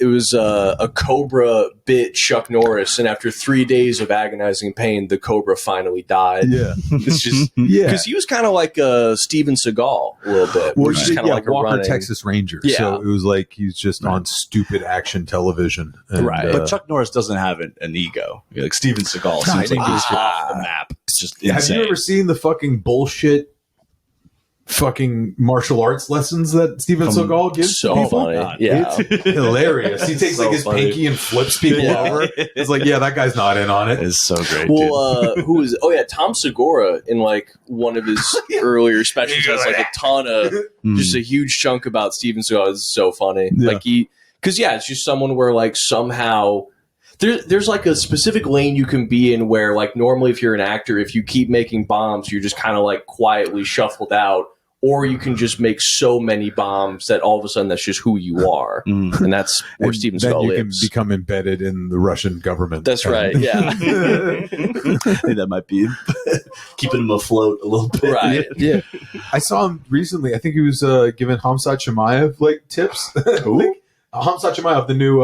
Speaker 1: it was a Cobra bit Chuck Norris, and after 3 days of agonizing pain, the Cobra finally died.
Speaker 3: Yeah,
Speaker 1: it's just because he was kind of like Steven Seagal a little bit.
Speaker 3: Well,
Speaker 1: just kind of like
Speaker 3: Walker,
Speaker 1: running
Speaker 3: Texas Ranger.
Speaker 1: Yeah.
Speaker 3: So it was like he's just on stupid action television. And,
Speaker 2: but Chuck Norris doesn't have an ego. Like Steven Seagal seems like he's off the map. It's just insane.
Speaker 3: Have you ever seen the fucking bullshit fucking martial arts lessons that Steven Seagal gives
Speaker 1: so
Speaker 3: people?
Speaker 1: Funny. Yeah.
Speaker 3: It's hilarious. He takes like his pinky and flips people over. It's like, that guy's not in on it.
Speaker 2: It's so great.
Speaker 1: Well, who is? Oh yeah, Tom Segura in like one of his earlier specials has like a ton of just a huge chunk about Steven Seagal. It's so funny.
Speaker 3: Yeah.
Speaker 1: Like it's just someone where like somehow. There's like a specific lane you can be in where like normally if you're an actor, if you keep making bombs, you're just kind of like quietly shuffled out, or you can just make so many bombs that all of a sudden that's just who you are. And that's where Steven Seagal
Speaker 3: you
Speaker 1: lives.
Speaker 3: can become embedded in the Russian government.
Speaker 1: That's right. Yeah.
Speaker 2: I think that might be keeping him afloat a little bit.
Speaker 1: Right.
Speaker 3: Yeah. I saw him recently. I think he was giving Hamzat Chimaev like tips. Hamzat Chimaev, the new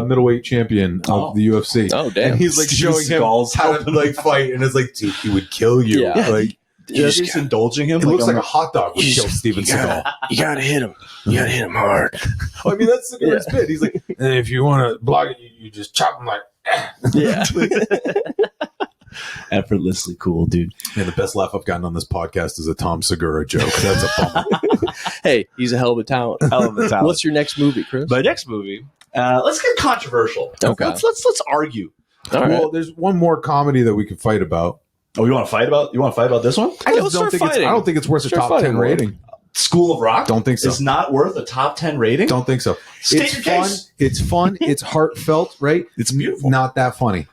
Speaker 3: middleweight champion of the UFC.
Speaker 1: Oh, damn.
Speaker 3: And he's like showing him how to like fight, and it's like, dude, he would kill you.
Speaker 1: Yeah.
Speaker 3: Like,
Speaker 2: he's indulging him.
Speaker 3: It looks like a hot dog would kill Steven Seagal.
Speaker 1: You gotta hit him. You gotta hit him hard.
Speaker 3: I mean, that's the greatest bit. He's like, and if you want to block it, you just chop him like,
Speaker 1: yeah.
Speaker 2: Effortlessly cool, dude.
Speaker 3: Yeah, the best laugh I've gotten on this podcast is a Tom Segura joke. That's a bummer.
Speaker 1: Hey, he's a hell of a talent. What's your next movie, Chris?
Speaker 2: My next movie. Let's get controversial.
Speaker 1: Okay.
Speaker 2: Let's argue.
Speaker 1: All right.
Speaker 3: Well, there's one more comedy that we could fight about.
Speaker 2: Oh, you want to fight about this one?
Speaker 3: I don't think it's worth a top 10 rating.
Speaker 2: School of Rock?
Speaker 3: Don't think so.
Speaker 2: It's not worth a top 10 rating?
Speaker 3: Don't think so.
Speaker 2: State your case.
Speaker 3: It's fun. It's heartfelt, right?
Speaker 2: It's beautiful.
Speaker 3: Not that funny.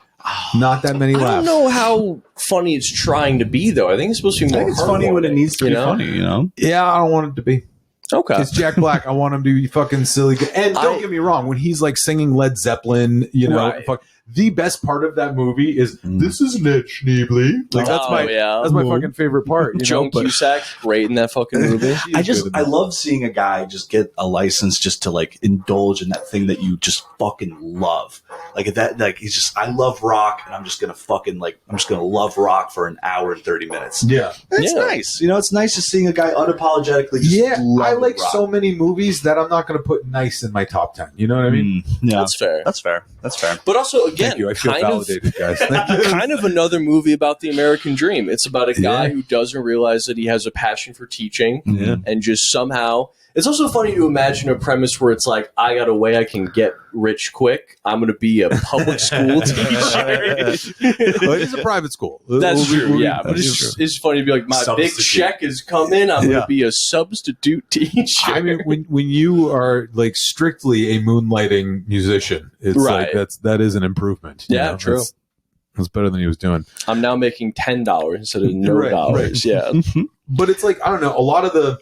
Speaker 3: Not that many laughs.
Speaker 1: I don't know how funny it's trying to be, though. I think it's supposed to be more.
Speaker 2: It's funny when it needs to be funny, you know?
Speaker 3: Yeah, I don't want it to be.
Speaker 1: Okay.
Speaker 3: It's Jack Black. I want him to be fucking silly. And don't get me wrong, when he's like singing Led Zeppelin, the best part of that movie is this is Ned Schneebly. Like that's my fucking favorite part.
Speaker 1: Joan Cusack, great in that fucking movie.
Speaker 2: I love seeing a guy just get a license just to like indulge in that thing that you just fucking love. Like that, like he's just, I love rock, and I'm just gonna love rock for an hour and 30 minutes.
Speaker 3: Yeah,
Speaker 2: it's nice. You know, it's nice just seeing a guy unapologetically. Just love
Speaker 3: I like
Speaker 2: rock.
Speaker 3: So many movies that I'm not gonna put nice in my top 10. You know what I mean?
Speaker 2: Yeah,
Speaker 1: That's fair.
Speaker 2: That's fair.
Speaker 1: But also, again,
Speaker 3: thank you. I feel validated, guys.
Speaker 1: kind of another movie about the American dream. It's about a guy who doesn't realize that he has a passion for teaching, and just somehow. It's also funny to imagine a premise where it's like, I got a way I can get rich quick. I'm going to be a public school teacher.
Speaker 3: Well, it is a private school.
Speaker 1: That's true, yeah. But it's funny to be like, my big check is coming. I'm going to be a substitute teacher.
Speaker 3: I mean, when you are like strictly a moonlighting musician, it's like that is an improvement.
Speaker 1: Yeah, true.
Speaker 3: That's better than he was doing.
Speaker 1: I'm now making $10 instead of no dollars. Yeah.
Speaker 3: But it's like, I don't know, a lot of the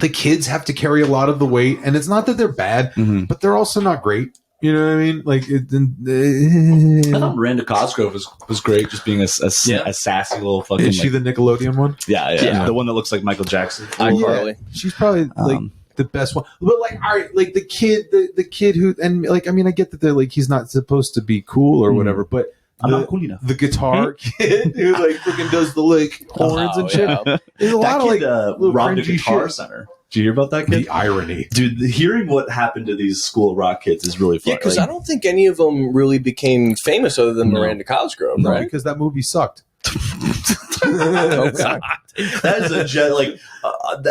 Speaker 3: kids have to carry a lot of the weight, and it's not that they're bad, but they're also not great. You know what I mean? Like,
Speaker 2: I thought Miranda Cosgrove was great, just being a sassy little fucking.
Speaker 3: Is she the Nickelodeon one?
Speaker 2: Yeah, the one that looks like Michael Jackson.
Speaker 1: Carly.
Speaker 3: She's probably like the best one. But like, all right, like the kid who, and like, I mean, I get that they're like he's not supposed to be cool or whatever, but
Speaker 2: I'm not cool enough.
Speaker 3: The guitar kid who like freaking does the like horns and shit.
Speaker 1: Yeah.
Speaker 3: There's a lot
Speaker 2: That
Speaker 3: of like
Speaker 2: kid
Speaker 3: little
Speaker 2: robbed a
Speaker 3: cringy
Speaker 2: Guitar
Speaker 3: shit.
Speaker 2: Center. Did you hear about that kid?
Speaker 3: The irony.
Speaker 2: Dude, hearing what happened to these School of Rock kids is really funny.
Speaker 1: Yeah, because I don't think any of them really became famous other than
Speaker 2: No.
Speaker 1: Miranda Cosgrove,
Speaker 3: No,
Speaker 1: right?
Speaker 3: because that movie sucked.
Speaker 1: Okay.
Speaker 2: That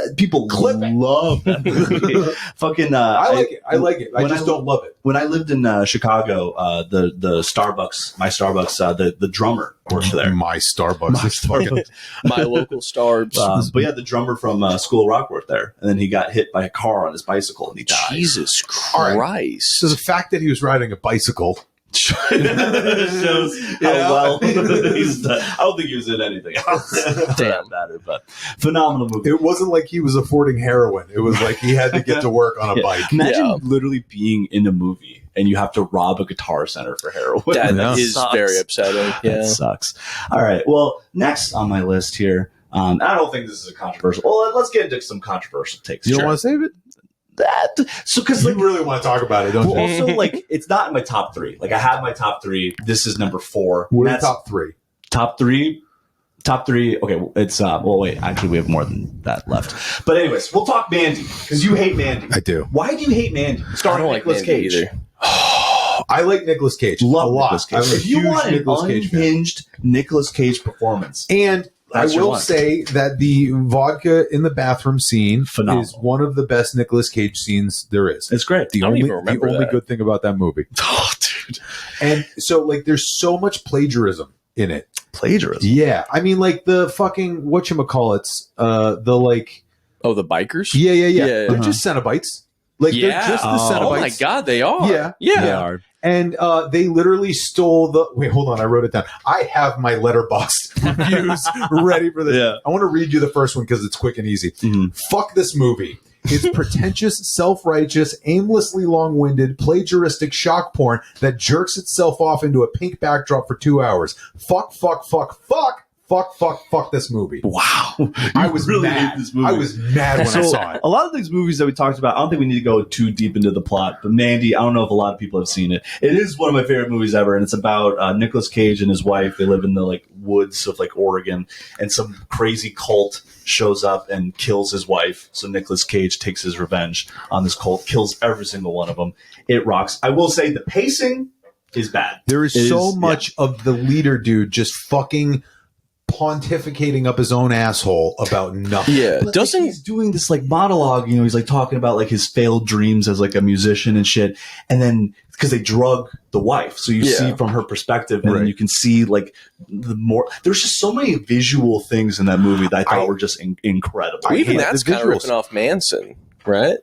Speaker 2: is people love that movie. Fucking,
Speaker 3: I like it. I like it. I
Speaker 2: when
Speaker 3: just don't love it.
Speaker 2: When I lived in Chicago, the Starbucks, my Starbucks, the drummer worked there.
Speaker 3: My Starbucks.
Speaker 2: My
Speaker 3: is fucking-
Speaker 2: Starbucks.
Speaker 1: My local stars.
Speaker 2: But yeah, the drummer from School of Rock worked there, and then he got hit by a car on his bicycle and he died.
Speaker 1: Jesus
Speaker 3: All right.
Speaker 1: Christ.
Speaker 3: So the fact that he was riding a bicycle.
Speaker 2: shows how well he's done. I don't think he was in anything else.
Speaker 1: Damn.
Speaker 2: Matter, but phenomenal movie.
Speaker 3: It wasn't like he was affording heroin. It was like he had to get to work on a
Speaker 2: Yeah.
Speaker 3: bike.
Speaker 2: Imagine
Speaker 1: Yeah.
Speaker 2: literally being in a movie and you have to rob a Guitar Center for heroin.
Speaker 1: That is
Speaker 2: sucks.
Speaker 1: very upsetting. Yeah.
Speaker 2: That sucks. All right. Well, next on my list here, I don't think this is a controversial. Well, let's get into some controversial takes.
Speaker 3: You don't want to save it?
Speaker 2: Because
Speaker 3: You really want to talk about it, don't
Speaker 2: well,
Speaker 3: you?
Speaker 2: also like it's not in my top three. Like I have my top three. This is number 4.
Speaker 3: What are
Speaker 2: That's
Speaker 3: the top 3?
Speaker 2: top three. Top 3. Okay, it's well, wait. Actually, we have more than that left. But anyways, we'll talk Mandy because you hate Mandy.
Speaker 3: I do.
Speaker 2: Why do you hate Mandy?
Speaker 1: I
Speaker 2: Starring
Speaker 1: don't like
Speaker 2: Nicolas
Speaker 1: Mandy
Speaker 2: Cage.
Speaker 1: either.
Speaker 3: I like Nicolas Cage
Speaker 2: Love
Speaker 3: a lot.
Speaker 2: Nicolas Cage.
Speaker 3: I'm a
Speaker 2: If you
Speaker 3: huge
Speaker 2: want an
Speaker 3: Nicolas Cage fan.
Speaker 2: unhinged Nicolas Cage performance,
Speaker 3: And
Speaker 2: That's
Speaker 3: I
Speaker 2: your
Speaker 3: will
Speaker 2: one.
Speaker 3: say that the vodka in the bathroom scene
Speaker 2: Phenomenal.
Speaker 3: is one of the best Nicolas Cage scenes there is.
Speaker 2: it's great.
Speaker 3: The
Speaker 1: I don't
Speaker 3: only,
Speaker 1: even remember
Speaker 3: the only
Speaker 1: that.
Speaker 3: good thing about that movie.
Speaker 2: Oh, dude,
Speaker 3: And so, like, there's so much plagiarism in it.
Speaker 2: plagiarism.
Speaker 3: Yeah. I mean, like, the fucking, whatchamacallits, the, like,
Speaker 1: Oh, the bikers?
Speaker 3: yeah.
Speaker 1: Yeah.
Speaker 3: They're just Cenobites. Like, they're just the
Speaker 2: Oh.
Speaker 3: Cenobites.
Speaker 1: Oh my God, they are.
Speaker 3: Yeah.
Speaker 1: Yeah.
Speaker 2: They are.
Speaker 3: And they literally stole the. Wait, hold on. I wrote it down. I have my letterbox reviews ready for this.
Speaker 2: Yeah.
Speaker 3: I want to read you the first one because it's quick and easy.
Speaker 2: Mhm.
Speaker 3: Fuck this movie. It's pretentious, self-righteous, aimlessly long-winded, plagiaristic shock porn that jerks itself off into a pink backdrop for 2 hours. Fuck this movie.
Speaker 2: Wow,
Speaker 3: I was
Speaker 2: really
Speaker 3: mad.
Speaker 2: hate this movie.
Speaker 3: I was mad when I saw it.
Speaker 2: A lot of these movies that we talked about, I don't think we need to go too deep into the plot. But Mandy, I don't know if a lot of people have seen it. It is one of my favorite movies ever, and it's about Nicolas Cage and his wife. They live in the like woods of like Oregon, and some crazy cult shows up and kills his wife. So Nicolas Cage takes his revenge on this cult, kills every single one of them. It rocks. I will say the pacing is bad.
Speaker 3: There is
Speaker 2: It
Speaker 3: so
Speaker 2: is-
Speaker 3: much of the leader dude just fucking pontificating up his own asshole about nothing.
Speaker 1: Yeah.
Speaker 2: But,
Speaker 1: Doesn't
Speaker 2: like, he's doing this like monologue, you know, he's like talking about like his failed dreams as like a musician and shit. And then because they drug the wife, so you
Speaker 1: Yeah.
Speaker 2: see from her perspective, and then
Speaker 3: Right.
Speaker 2: you can see like the more. There's just so many visual things in that movie that I thought were just incredible.
Speaker 3: I
Speaker 1: even
Speaker 3: hate
Speaker 1: that's
Speaker 3: the
Speaker 1: kind of
Speaker 3: visuals.
Speaker 1: ripping off Manson, right?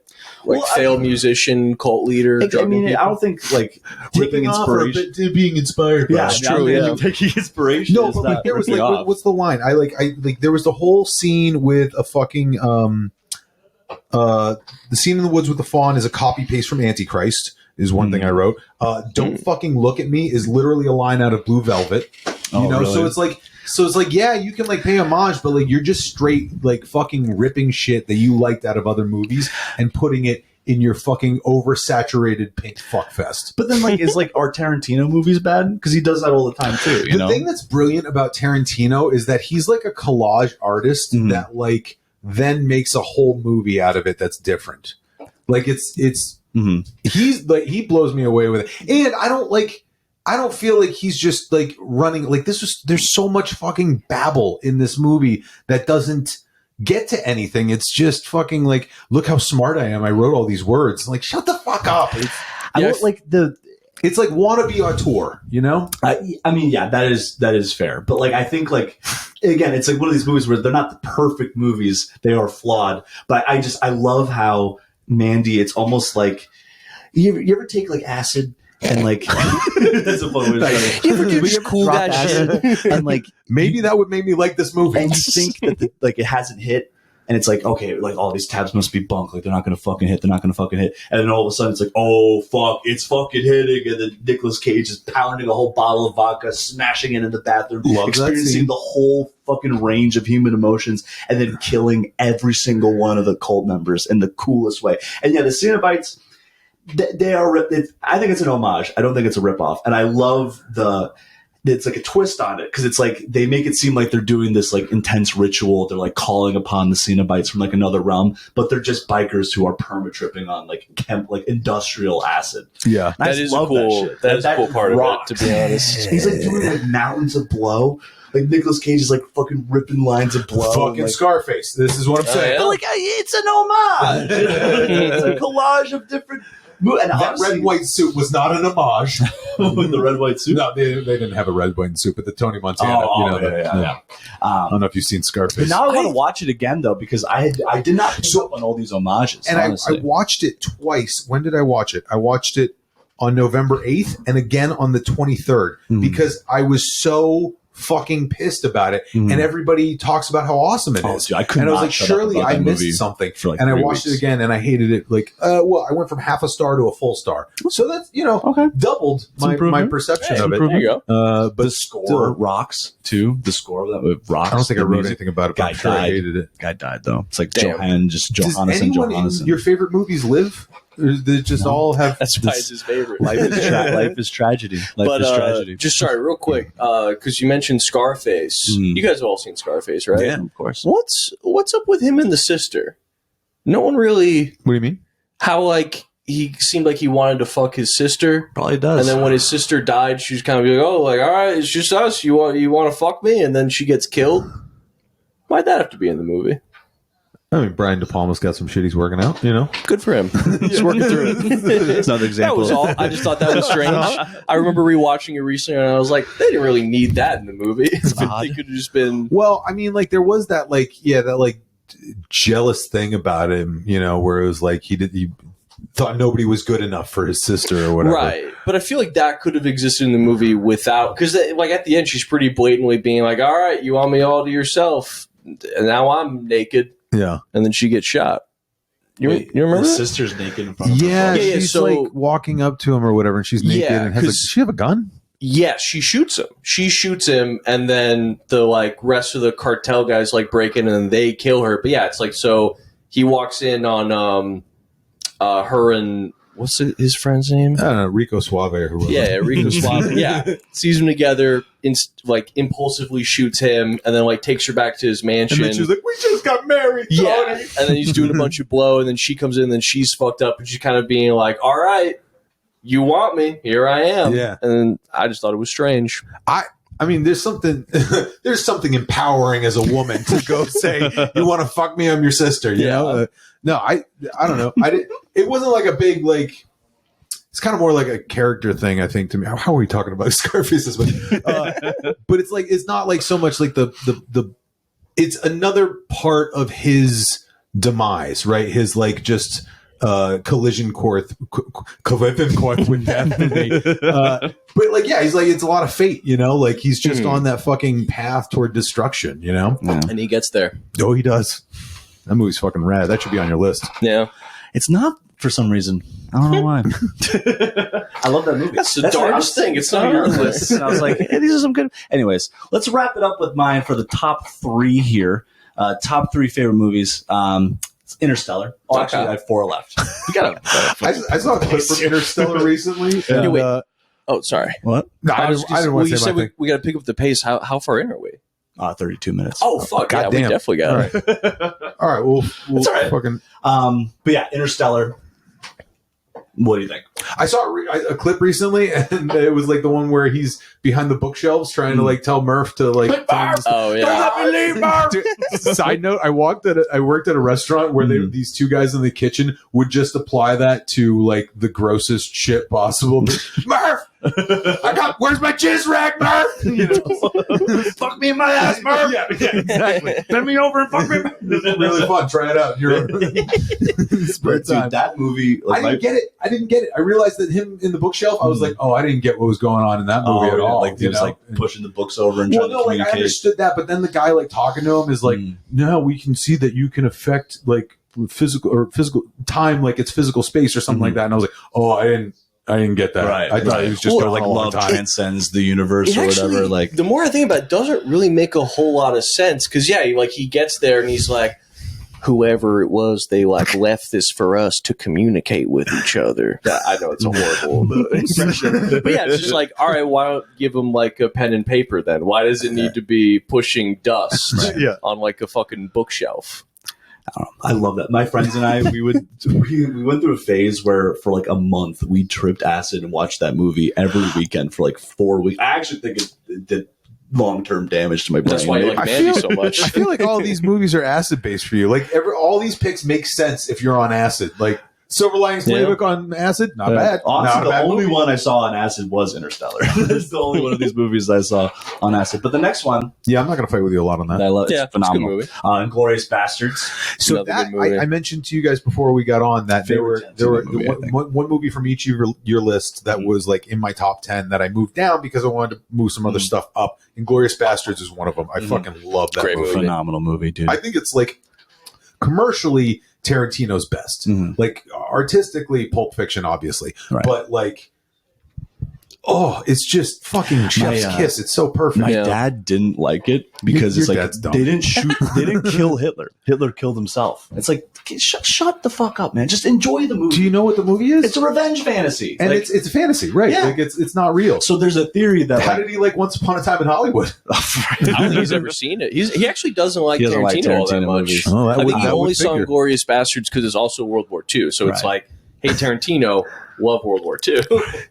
Speaker 1: Like
Speaker 2: Well, I
Speaker 1: failed musician, cult leader.
Speaker 2: I
Speaker 1: drugging
Speaker 2: mean,
Speaker 1: people.
Speaker 2: I don't think like taking inspiration.
Speaker 3: being inspired.
Speaker 2: Yeah,
Speaker 1: That's
Speaker 2: I mean,
Speaker 1: true,
Speaker 2: I don't
Speaker 1: yeah.
Speaker 2: think taking inspiration.
Speaker 3: No,
Speaker 2: is
Speaker 3: but
Speaker 2: not
Speaker 3: like there was
Speaker 2: ripping
Speaker 3: like
Speaker 2: off.
Speaker 3: what's the line? I like there was the whole scene with a fucking the scene in the woods with the fawn is a copy paste from Antichrist. Is one thing I wrote. Don't fucking look at me is literally a line out of Blue Velvet. You
Speaker 2: Oh,
Speaker 3: know,
Speaker 2: really?
Speaker 3: so it's like yeah, you can like pay homage, but like you're just straight like fucking ripping shit that you liked out of other movies and putting it in your fucking oversaturated pink fuckfest.
Speaker 2: But then, like, is like our Tarantino movies bad? Because he does that all the time too. You
Speaker 3: The
Speaker 2: know,
Speaker 3: thing that's brilliant about Tarantino is that he's like a collage artist
Speaker 2: Mhm.
Speaker 3: that like then makes a whole movie out of it that's different. Like it's
Speaker 2: Mhm.
Speaker 3: he's like he blows me away with it. And I don't feel like he's just like running like there's so much fucking babble in this movie that doesn't get to anything. It's just fucking like, look how smart I am. I wrote all these words. Like, shut the fuck up.
Speaker 2: I
Speaker 1: Yeah,
Speaker 2: want, like the.
Speaker 3: It's like wannabe auteur, you know?
Speaker 2: I mean, yeah, that is fair. But like, I think like, again, it's like one of these movies where they're not the perfect movies; they are flawed. But I love how Mandy. It's almost like you ever take like acid and like that's a fun way to say it.
Speaker 1: You ever do
Speaker 2: We
Speaker 1: just
Speaker 2: ever
Speaker 1: cool
Speaker 2: drop
Speaker 1: that
Speaker 2: acid
Speaker 1: shit?
Speaker 2: and like
Speaker 3: Maybe that would make me like this movie.
Speaker 2: and you think that like it hasn't hit. And it's like, okay, like all these tabs must be bunk. Like they're not going to fucking hit. They're not going to fucking hit. And then all of a sudden it's like, oh, fuck, it's fucking hitting. And then Nicolas Cage is pounding a whole bottle of vodka, smashing it in the bathroom,
Speaker 3: Love that
Speaker 2: experiencing
Speaker 3: scene.
Speaker 2: the whole fucking range of human emotions, and then killing every single one of the cult members in the coolest way. And yeah, the Cenobites, they are, I think it's an homage. I don't think it's a ripoff. And I love it's like a twist on it because it's like they make it seem like they're doing this like intense ritual. They're like calling upon the Cenobites from like another realm, but they're just bikers who are perma tripping on like industrial acid.
Speaker 3: Yeah,
Speaker 2: And I
Speaker 1: That
Speaker 2: just
Speaker 1: is
Speaker 2: love
Speaker 1: cool.
Speaker 2: That shit.
Speaker 1: That is a cool part
Speaker 2: rocks.
Speaker 1: of it, to be honest.
Speaker 2: He's like doing like mountains of blow. Like Nicolas Cage is like fucking ripping lines of blow.
Speaker 3: fucking
Speaker 2: like,
Speaker 3: Scarface. This is what I'm saying.
Speaker 1: yeah.
Speaker 2: but, like it's an homage. It's a collage of different. And
Speaker 3: That
Speaker 2: honestly,
Speaker 3: red white suit was not an homage.
Speaker 2: with the red white suit.
Speaker 3: No, they didn't have a red white suit, but the Tony Montana.
Speaker 2: Yeah.
Speaker 3: I don't know if you've seen Scarface.
Speaker 2: But now I want to watch it again though because I did not pick up on all these homages.
Speaker 3: And I
Speaker 2: honestly.
Speaker 3: watched it twice. When did I watch it? I watched it on November 8th and again on the 23rd because I was so fucking pissed about it. And everybody talks about how awesome it is.
Speaker 2: Dude, I could
Speaker 3: and I was
Speaker 2: not
Speaker 3: like,
Speaker 2: shut up
Speaker 3: surely
Speaker 2: about
Speaker 3: I
Speaker 2: that movie
Speaker 3: missed something.
Speaker 2: for, like,
Speaker 3: and I
Speaker 2: 3
Speaker 3: watched
Speaker 2: weeks.
Speaker 3: it again and I hated it. Like, well, I went from half a star to a full star. So that's,
Speaker 2: Okay.
Speaker 3: doubled my
Speaker 2: improvement.
Speaker 3: perception
Speaker 1: Hey,
Speaker 3: of it.
Speaker 1: there you go.
Speaker 3: But
Speaker 2: The score
Speaker 3: still,
Speaker 2: rocks too. The score of that movie rocks.
Speaker 3: I don't think I
Speaker 2: The
Speaker 3: wrote
Speaker 2: music.
Speaker 3: anything about it, but
Speaker 2: Guy
Speaker 3: I'm sure I
Speaker 2: died.
Speaker 3: hated it.
Speaker 2: Guy died though. It's like
Speaker 1: Damn.
Speaker 3: Does
Speaker 2: Johannesson.
Speaker 3: anyone in your favorite movies live? Or do they just all have...
Speaker 1: That's why it's his favorite.
Speaker 2: Life is tragedy. Life is tragedy.
Speaker 1: Just sorry, real quick, because you mentioned Scarface. You guys have all seen Scarface, right?
Speaker 2: Yeah, of course.
Speaker 1: What's up with him and the sister? No one really.
Speaker 3: What do you mean?
Speaker 1: How like he seemed like he wanted to fuck his sister,
Speaker 2: Probably does.
Speaker 1: and then when his sister died, she was kind of like, "Oh, like all right, it's just us. You want to fuck me?" And then she gets killed. Why'd that have to be in the movie?
Speaker 3: I mean, Brian De Palma's got some shit he's working out, you know?
Speaker 1: Good for him. He's working through it.
Speaker 2: It's another
Speaker 1: That
Speaker 2: example.
Speaker 1: was all. I just thought that was strange. I remember rewatching it recently, and I was like, they didn't really need that in the movie.
Speaker 2: odd.
Speaker 1: They could have just been.
Speaker 3: Well, I mean, like, there was that, like, that, like, jealous thing about him, you know, where it was like he thought nobody was good enough for his sister or whatever.
Speaker 1: Right. But I feel like that could have existed in the movie without. Because, like, at the end, she's pretty blatantly being like, all right, you want me all to yourself. And now I'm naked.
Speaker 3: Yeah.
Speaker 1: And then she gets shot. You remember
Speaker 2: His
Speaker 1: that?
Speaker 2: sister's naked in front of
Speaker 3: Yeah,
Speaker 2: him.
Speaker 1: Yeah,
Speaker 3: she's
Speaker 1: so-
Speaker 3: like walking up to him or whatever, and she's naked
Speaker 1: Yeah,
Speaker 3: and has, like,
Speaker 1: 'cause-
Speaker 3: does she have a gun?
Speaker 1: Yeah, she shoots him. She shoots him, and then the like rest of the cartel guys like break in and they kill her. But yeah, it's like so he walks in on her and what's his friend's name?
Speaker 3: I don't know, Rico Suave or whoever.
Speaker 1: Yeah, Rico Suave. Yeah, sees them together, like impulsively shoots him, and then like takes her back to his mansion.
Speaker 3: And then she's like, we just got married, Tony.
Speaker 1: Yeah, and then he's doing a bunch of blow, and then she comes in, and then she's fucked up, and she's kind of being like, "All right, you want me? Here I am."
Speaker 3: Yeah.
Speaker 1: and then I just thought it was strange.
Speaker 3: I mean, there's something empowering as a woman to go say, "You want to fuck me? I'm your sister." You know? No, I don't know. It wasn't like a big like. It's kind of more like a character thing, I think, to me. How are we talking about Scarface this way? But it's like it's not like so much like the. It's another part of his demise, right? His like just collision course with death. But like, yeah, he's like it's a lot of fate, you know. Like he's just on that fucking path toward destruction, you know.
Speaker 2: Yeah.
Speaker 1: And he gets there.
Speaker 3: Oh, he does. That movie's fucking rad. That should be on your list.
Speaker 1: Yeah,
Speaker 2: It's not for some reason. I don't know why. I love that movie.
Speaker 1: That's the
Speaker 2: why I
Speaker 1: darndest
Speaker 2: was
Speaker 1: thing. It's not on your list.
Speaker 2: And I was like, hey, these are some good. Anyways, let's wrap it up with mine for the top 3 here. Top 3 favorite movies. Interstellar. Oh,
Speaker 1: Okay.
Speaker 2: actually, I have 4 left.
Speaker 1: you gotta.
Speaker 3: I saw a clip from Interstellar recently. And,
Speaker 1: wait. Oh, sorry.
Speaker 2: What?
Speaker 3: no, I didn't want
Speaker 1: you
Speaker 3: to say
Speaker 1: said
Speaker 3: my thing.
Speaker 1: we got to pick up the pace. How far in are we?
Speaker 2: 32 minutes.
Speaker 1: Oh fuck! Yeah, we
Speaker 3: goddamn.
Speaker 1: definitely got
Speaker 3: All
Speaker 1: it.
Speaker 3: right. All right. We'll
Speaker 2: It's all right.
Speaker 3: fucking.
Speaker 2: But yeah, Interstellar. What do you think?
Speaker 3: I saw a clip recently, and it was like the one where he's behind the bookshelves trying to like tell Murph to like.
Speaker 1: Oh yeah.
Speaker 3: Dude, side note: I worked at a restaurant where these two guys in the kitchen would just apply that to like the grossest shit possible. Murph, where's my jizz rag, Murph? You know,
Speaker 2: Fuck me in my ass, Murph.
Speaker 3: yeah, exactly.
Speaker 2: Bend me over and fuck me.
Speaker 3: Really fun. Try it out. You're spare
Speaker 2: Dude,
Speaker 3: time.
Speaker 2: that movie.
Speaker 3: I didn't get it. I realized that him in the bookshelf. I was like, oh, I didn't get what was going on in that movie at all.
Speaker 2: Like he was like pushing the books over and
Speaker 3: well,
Speaker 2: trying
Speaker 3: no,
Speaker 2: to
Speaker 3: like I
Speaker 2: communicate.
Speaker 3: understood that, but then the guy like talking to him is like, no, we can see that you can affect like physical time, like it's physical space or something like that. And I was like, oh, I didn't get that.
Speaker 2: Right,
Speaker 3: I thought
Speaker 2: right.
Speaker 3: it was just
Speaker 2: Or
Speaker 3: going
Speaker 2: like
Speaker 3: on a long
Speaker 2: love
Speaker 3: time.
Speaker 2: transcends the universe
Speaker 1: It
Speaker 2: or
Speaker 1: actually,
Speaker 2: whatever. Like
Speaker 1: the more I think about it, doesn't really make a whole lot of sense because he gets there and he's like, whoever it was, they like left this for us to communicate with each other. Yeah, I know it's a horrible expression, but yeah, it's just like, all right, why don't give them like a pen and paper then? Why does it need to be pushing dust on like a fucking bookshelf?
Speaker 2: I love that. My friends and I, we went through a phase where for like a month we tripped acid and watched that movie every weekend for like 4 weeks. I actually think it did long-term damage to my brain.
Speaker 1: That's why you like Mandy so much.
Speaker 3: I feel like all these movies are acid based for you. Like all these picks make sense if you're on acid. Like Silver Linings Playbook on acid, not bad.
Speaker 2: Honestly,
Speaker 3: not
Speaker 2: the
Speaker 3: bad
Speaker 2: only
Speaker 3: movie.
Speaker 2: one I saw on acid was Interstellar. That's the only one of these movies I saw on acid. But the next one,
Speaker 3: Yeah, I'm not going to fight with you a lot on that.
Speaker 2: that I love,
Speaker 1: Yeah,
Speaker 2: it's phenomenal.
Speaker 1: it's a good movie.
Speaker 2: Inglourious Bastards.
Speaker 3: So
Speaker 1: Another
Speaker 3: that,
Speaker 1: good movie.
Speaker 3: I mentioned to you guys before we got on that there were
Speaker 2: movie, I think.
Speaker 3: one movie from each of your list that was like in my top 10 that I moved down because I wanted to move some other stuff up. Inglourious Bastards is one of them. I fucking love that
Speaker 1: Great
Speaker 3: movie.
Speaker 2: Phenomenal movie, dude.
Speaker 3: I think it's like commercially Tarantino's best. Like artistically, Pulp Fiction, obviously,
Speaker 2: Right.
Speaker 3: but like, oh, it's just fucking chef's kiss. It's so perfect.
Speaker 2: My dad didn't like it because
Speaker 3: Your
Speaker 2: it's like
Speaker 3: dad's dumb.
Speaker 2: they didn't kill Hitler. Hitler killed himself. It's like shut the fuck up, man. Just enjoy the movie.
Speaker 3: Do you know what the movie is?
Speaker 2: It's a revenge fantasy,
Speaker 3: and
Speaker 2: like,
Speaker 3: it's a fantasy, right?
Speaker 2: Yeah.
Speaker 3: Like it's not real.
Speaker 2: so there's a theory that
Speaker 3: How did he like Once Upon a Time in Hollywood?
Speaker 1: I don't think he's ever seen it. He actually doesn't like
Speaker 2: He doesn't like
Speaker 1: Tarantino all that
Speaker 2: Tarantino
Speaker 1: much.
Speaker 2: movies.
Speaker 3: Oh,
Speaker 1: I think he
Speaker 3: that
Speaker 1: only
Speaker 3: would
Speaker 1: saw
Speaker 3: figure.
Speaker 1: Inglourious Bastards because it's also World War II. So it's
Speaker 2: Right.
Speaker 1: like, hey, Tarantino, love World War II.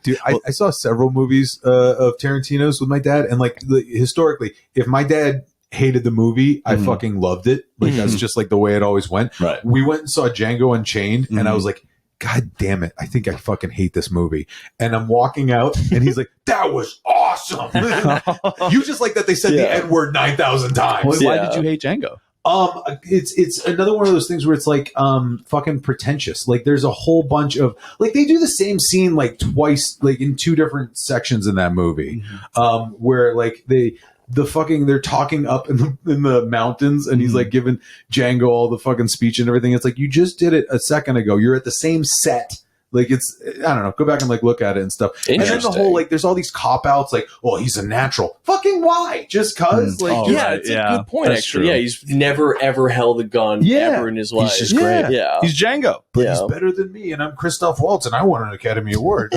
Speaker 3: Dude, I saw several movies of Tarantino's with my dad, and like historically, if my dad hated the movie, I fucking loved it. Like that's just like the way it always went.
Speaker 2: Right.
Speaker 3: We went and saw Django Unchained, and I was like, God damn it, I think I fucking hate this movie. And I'm walking out, and he's like, that was awesome. You just like that they said the N word 9,000 times.
Speaker 2: Well, why
Speaker 1: Yeah.
Speaker 2: did you hate Django?
Speaker 3: It's another one of those things where it's like fucking pretentious. Like there's a whole bunch of like they do the same scene like twice, like in two different sections in that movie, where like they're talking up in the mountains, and he's like giving Django all the fucking speech and everything. It's like you just did it a second ago. You're at the same set. Like it's, I don't know, go back and like look at it and stuff. And then the
Speaker 1: Interesting.
Speaker 3: whole, like, there's all these cop outs like, well, he's a natural. Fucking why? Just cause? Like,
Speaker 2: Oh,
Speaker 3: just-
Speaker 1: Yeah,
Speaker 2: right.
Speaker 1: it's
Speaker 2: Yeah,
Speaker 1: a good point,
Speaker 2: that's
Speaker 1: actually.
Speaker 2: true.
Speaker 1: Yeah, he's never, ever held a gun ever in his life.
Speaker 2: He's just great.
Speaker 1: Yeah.
Speaker 2: He's Django.
Speaker 3: but
Speaker 1: Yeah.
Speaker 3: he's better than me, and I'm Christoph Waltz, and I won an Academy Award.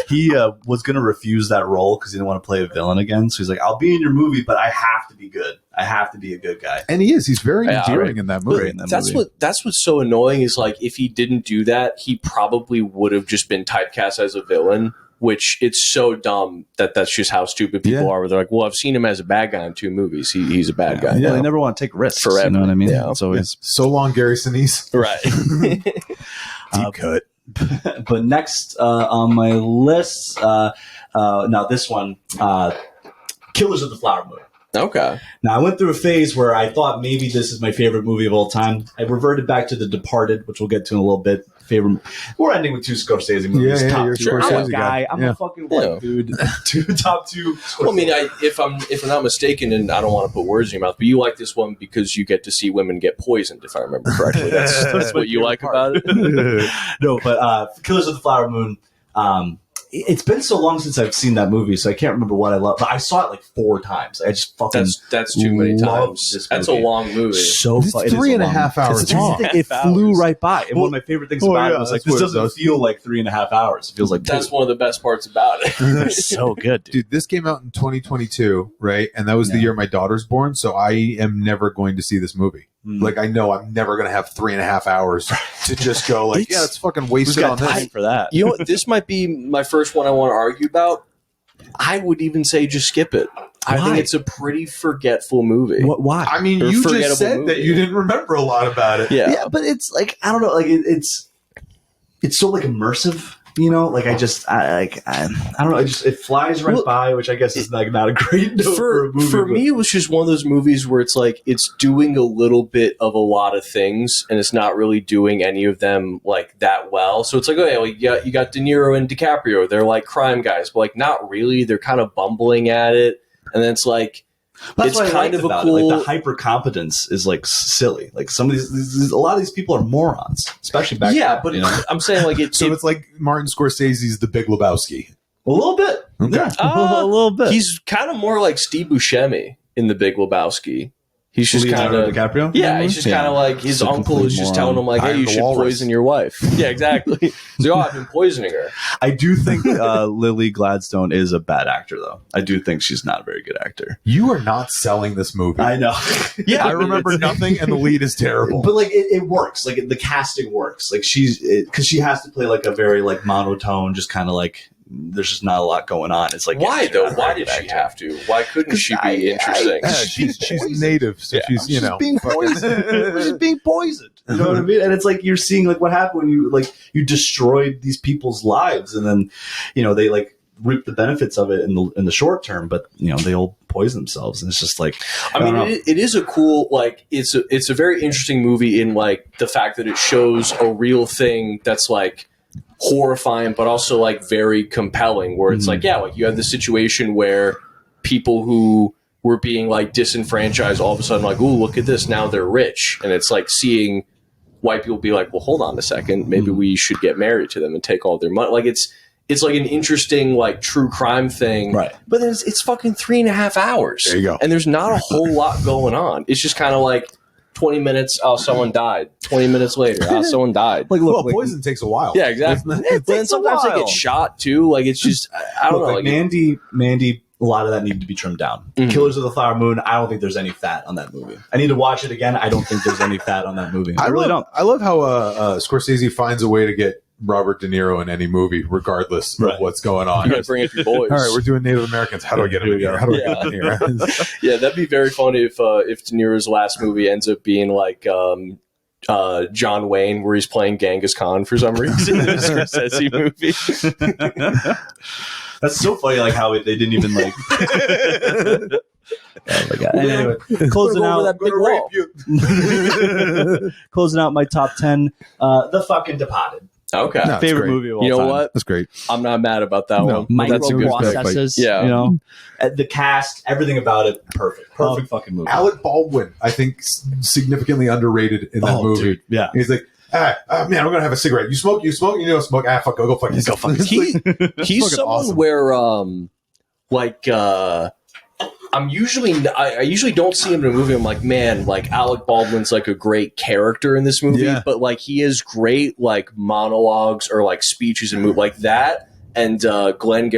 Speaker 2: He was going to refuse that role because he didn't want to play a villain again. So he's like, I'll be in your movie, but I have to be good. I have to be a good guy.
Speaker 3: And he is. He's very
Speaker 1: Yeah,
Speaker 3: endearing
Speaker 1: right.
Speaker 3: in that
Speaker 1: But
Speaker 3: movie.
Speaker 2: in that
Speaker 1: that's
Speaker 2: movie.
Speaker 1: that's what's so annoying is like if he didn't do that, he probably would have just been typecast as a villain. Which it's so dumb that's just how stupid people are. Where they're like, "Well, I've seen him as a bad guy in 2 movies. He's a bad guy."
Speaker 2: Yeah, they never want to take risks.
Speaker 1: Forever.
Speaker 2: You know what I mean?
Speaker 1: Yeah.
Speaker 2: It's always
Speaker 3: So long, Gary Sinise.
Speaker 1: Right.
Speaker 3: Deep cut.
Speaker 2: But next on my list, now this one, Killers of the Flower Moon.
Speaker 1: Okay.
Speaker 2: Now, I went through a phase where I thought maybe this is my favorite movie of all time. I reverted back to The Departed, which we'll get to in a little bit. We're ending with 2 Scorsese movies.
Speaker 3: Yeah,
Speaker 2: top
Speaker 3: you're
Speaker 2: 2.
Speaker 3: a
Speaker 2: I'm
Speaker 3: Scorsese
Speaker 2: a guy.
Speaker 3: guy.
Speaker 2: I'm
Speaker 3: Yeah.
Speaker 2: a fucking white
Speaker 1: Yeah.
Speaker 2: dude. Top 2 Scorsese.
Speaker 1: Well, I mean, if I'm not mistaken, and I don't want to put words in your mouth, but you like this one because you get to see women get poisoned, if I remember correctly. That's what you like about it.
Speaker 2: No, but Killers of the Flower Moon. It's been so long since I've seen that movie, so I can't remember what I love. But I saw it like 4 times. I just fucking
Speaker 1: That's too many
Speaker 2: love
Speaker 1: times.
Speaker 2: this
Speaker 1: That's a
Speaker 2: movie.
Speaker 1: long movie.
Speaker 2: so
Speaker 3: It's
Speaker 2: fun. It is
Speaker 3: 3.5
Speaker 2: long.
Speaker 3: hours
Speaker 2: It's-
Speaker 3: long.
Speaker 2: It flew
Speaker 1: Hours.
Speaker 2: right by. And one of my favorite things about it was like,
Speaker 3: that's
Speaker 2: this
Speaker 3: what it
Speaker 2: doesn't
Speaker 3: does.
Speaker 2: feel like 3.5 hours. It feels like
Speaker 1: That's
Speaker 2: 2.
Speaker 1: one of the best parts about it.
Speaker 2: It's so good, dude.
Speaker 3: Dude, this came out in 2022, right? And that was the year my daughter's born, so I am never going to see this movie. Like, I know I'm never going to have 3.5 hours to just go, like,
Speaker 1: It's-
Speaker 3: let's fucking
Speaker 2: Who's
Speaker 3: waste it on
Speaker 2: got time
Speaker 3: this.
Speaker 2: for that?
Speaker 1: You know what? This might be my first one I want to argue about. I would even say just skip it. I
Speaker 2: Why?
Speaker 1: think it's a pretty forgetful movie.
Speaker 2: Why?
Speaker 3: I mean,
Speaker 1: Or
Speaker 3: you
Speaker 1: forgettable
Speaker 3: just said
Speaker 1: movie.
Speaker 3: that you didn't remember a lot about it.
Speaker 1: Yeah.
Speaker 2: But it's like, I don't know, like it's so like immersive. You know, like I don't know. It flies right
Speaker 1: Well,
Speaker 2: by, which I guess is like not a great note for a movie.
Speaker 1: For
Speaker 2: but-
Speaker 1: me, it was just one of those movies where it's like it's doing a little bit of a lot of things, and it's not really doing any of them like that well. So it's like, okay, like you got De Niro and DiCaprio, they're like crime guys, but like not really. They're kind of bumbling at it, and then it's like
Speaker 2: That's
Speaker 1: it's
Speaker 2: what I
Speaker 1: kind
Speaker 2: liked
Speaker 1: of a
Speaker 2: about
Speaker 1: cool.
Speaker 2: it. Like the hyper competence is like silly. Like some of these, a lot of these people are morons, especially back.
Speaker 1: yeah,
Speaker 2: then,
Speaker 1: but
Speaker 2: you know?
Speaker 1: I'm saying like
Speaker 3: So it's like Martin Scorsese's The Big Lebowski.
Speaker 2: a little bit.
Speaker 3: Okay.
Speaker 2: Yeah, a little bit.
Speaker 1: He's kind of more like Steve Buscemi in The Big Lebowski. He's just kind
Speaker 2: Leonardo
Speaker 1: of
Speaker 2: DiCaprio.
Speaker 1: yeah. He's just kind of like his
Speaker 2: Just a
Speaker 1: uncle
Speaker 2: complete
Speaker 1: is just
Speaker 2: moron.
Speaker 1: telling him like, hey,
Speaker 3: Iron
Speaker 1: you
Speaker 3: the
Speaker 1: should
Speaker 3: Walrus.
Speaker 1: poison your wife. Yeah, exactly. He's like, oh, I've been poisoning her.
Speaker 2: I do think Lily Gladstone is a bad actor, though. I do think she's not a very good actor.
Speaker 3: You are not selling this movie.
Speaker 2: I know.
Speaker 3: Yeah, I remember nothing, and the lead is terrible.
Speaker 2: But like it works. Like the casting works. Like because she has to play like a very like monotone, just kind of like there's just not a lot going on. It's like
Speaker 1: Why though?
Speaker 2: not a
Speaker 1: Why
Speaker 2: very
Speaker 1: did
Speaker 2: good
Speaker 1: she
Speaker 2: actor.
Speaker 1: have to? Why couldn't she be interesting?
Speaker 3: Yeah, she's native, so she's
Speaker 2: She's being poisoned. She's being poisoned. You know what I mean? And it's like you're seeing like what happened when you destroyed these people's lives, and then they like reap the benefits of it in the short term, but they all poison themselves, and it's just like
Speaker 1: I mean, it is a cool like it's a very interesting movie in like the fact that it shows a real thing that's like horrifying, but also like very compelling. Where it's like like you have the situation where people who were being like disenfranchised all of a sudden like, ooh, look at this, now they're rich, and it's like seeing white people be like, well, hold on a second, maybe we should get married to them and take all their money. Like it's like an interesting like true crime thing,
Speaker 2: Right.
Speaker 1: But then it's fucking 3.5 hours.
Speaker 3: There you go.
Speaker 1: And there's not a whole lot going on. It's just kind of like 20 minutes, oh, someone died. 20 minutes later, oh, someone died.
Speaker 2: like
Speaker 3: Well, poison takes a while.
Speaker 1: Yeah, exactly. But then sometimes they get shot too. Like it's just I don't know.
Speaker 2: Like
Speaker 1: Like,
Speaker 2: Mandy, a lot of that needed to be trimmed down. Killers of the Flower Moon, I don't think there's any fat on that movie. I need to watch it again. I don't think there's any fat on that movie. I really don't.
Speaker 3: I love how Scorsese finds a way to get Robert De Niro in any movie, regardless of what's going on.
Speaker 1: you gotta bring it to boys.
Speaker 3: All right, we're doing Native Americans. How do I get him in here? How do I get him in here?
Speaker 1: Yeah, that'd be very funny if De Niro's last movie ends up being like John Wayne, where he's playing Genghis Khan for some reason in a Scorsese movie.
Speaker 2: That's so funny, like how they didn't even like. Oh my god! Anyway, closing out
Speaker 1: that big wall.
Speaker 2: closing out my top 10. The fucking Departed.
Speaker 1: Okay,
Speaker 3: No,
Speaker 2: Favorite
Speaker 3: great.
Speaker 2: movie of all
Speaker 1: you know
Speaker 2: time.
Speaker 1: what?
Speaker 3: That's great.
Speaker 1: I'm not mad about that one. That's a good pick.
Speaker 2: Microprocesses.
Speaker 1: Yeah.
Speaker 2: The cast, everything about it, perfect fucking movie.
Speaker 3: Alec Baldwin, I think, significantly underrated in that movie.
Speaker 2: Dude, yeah.
Speaker 3: He's like, man, I'm gonna have a cigarette. You smoke, you don't smoke. Fuck, go fuck yourself.
Speaker 2: Go fuck
Speaker 1: He's
Speaker 3: fucking
Speaker 1: someone
Speaker 3: awesome.
Speaker 1: where I usually don't see him in a movie. I'm like, man, like Alec Baldwin's like a great character in this movie,
Speaker 3: Yeah.
Speaker 1: but like he has great like monologues or like speeches and like that. And Glenn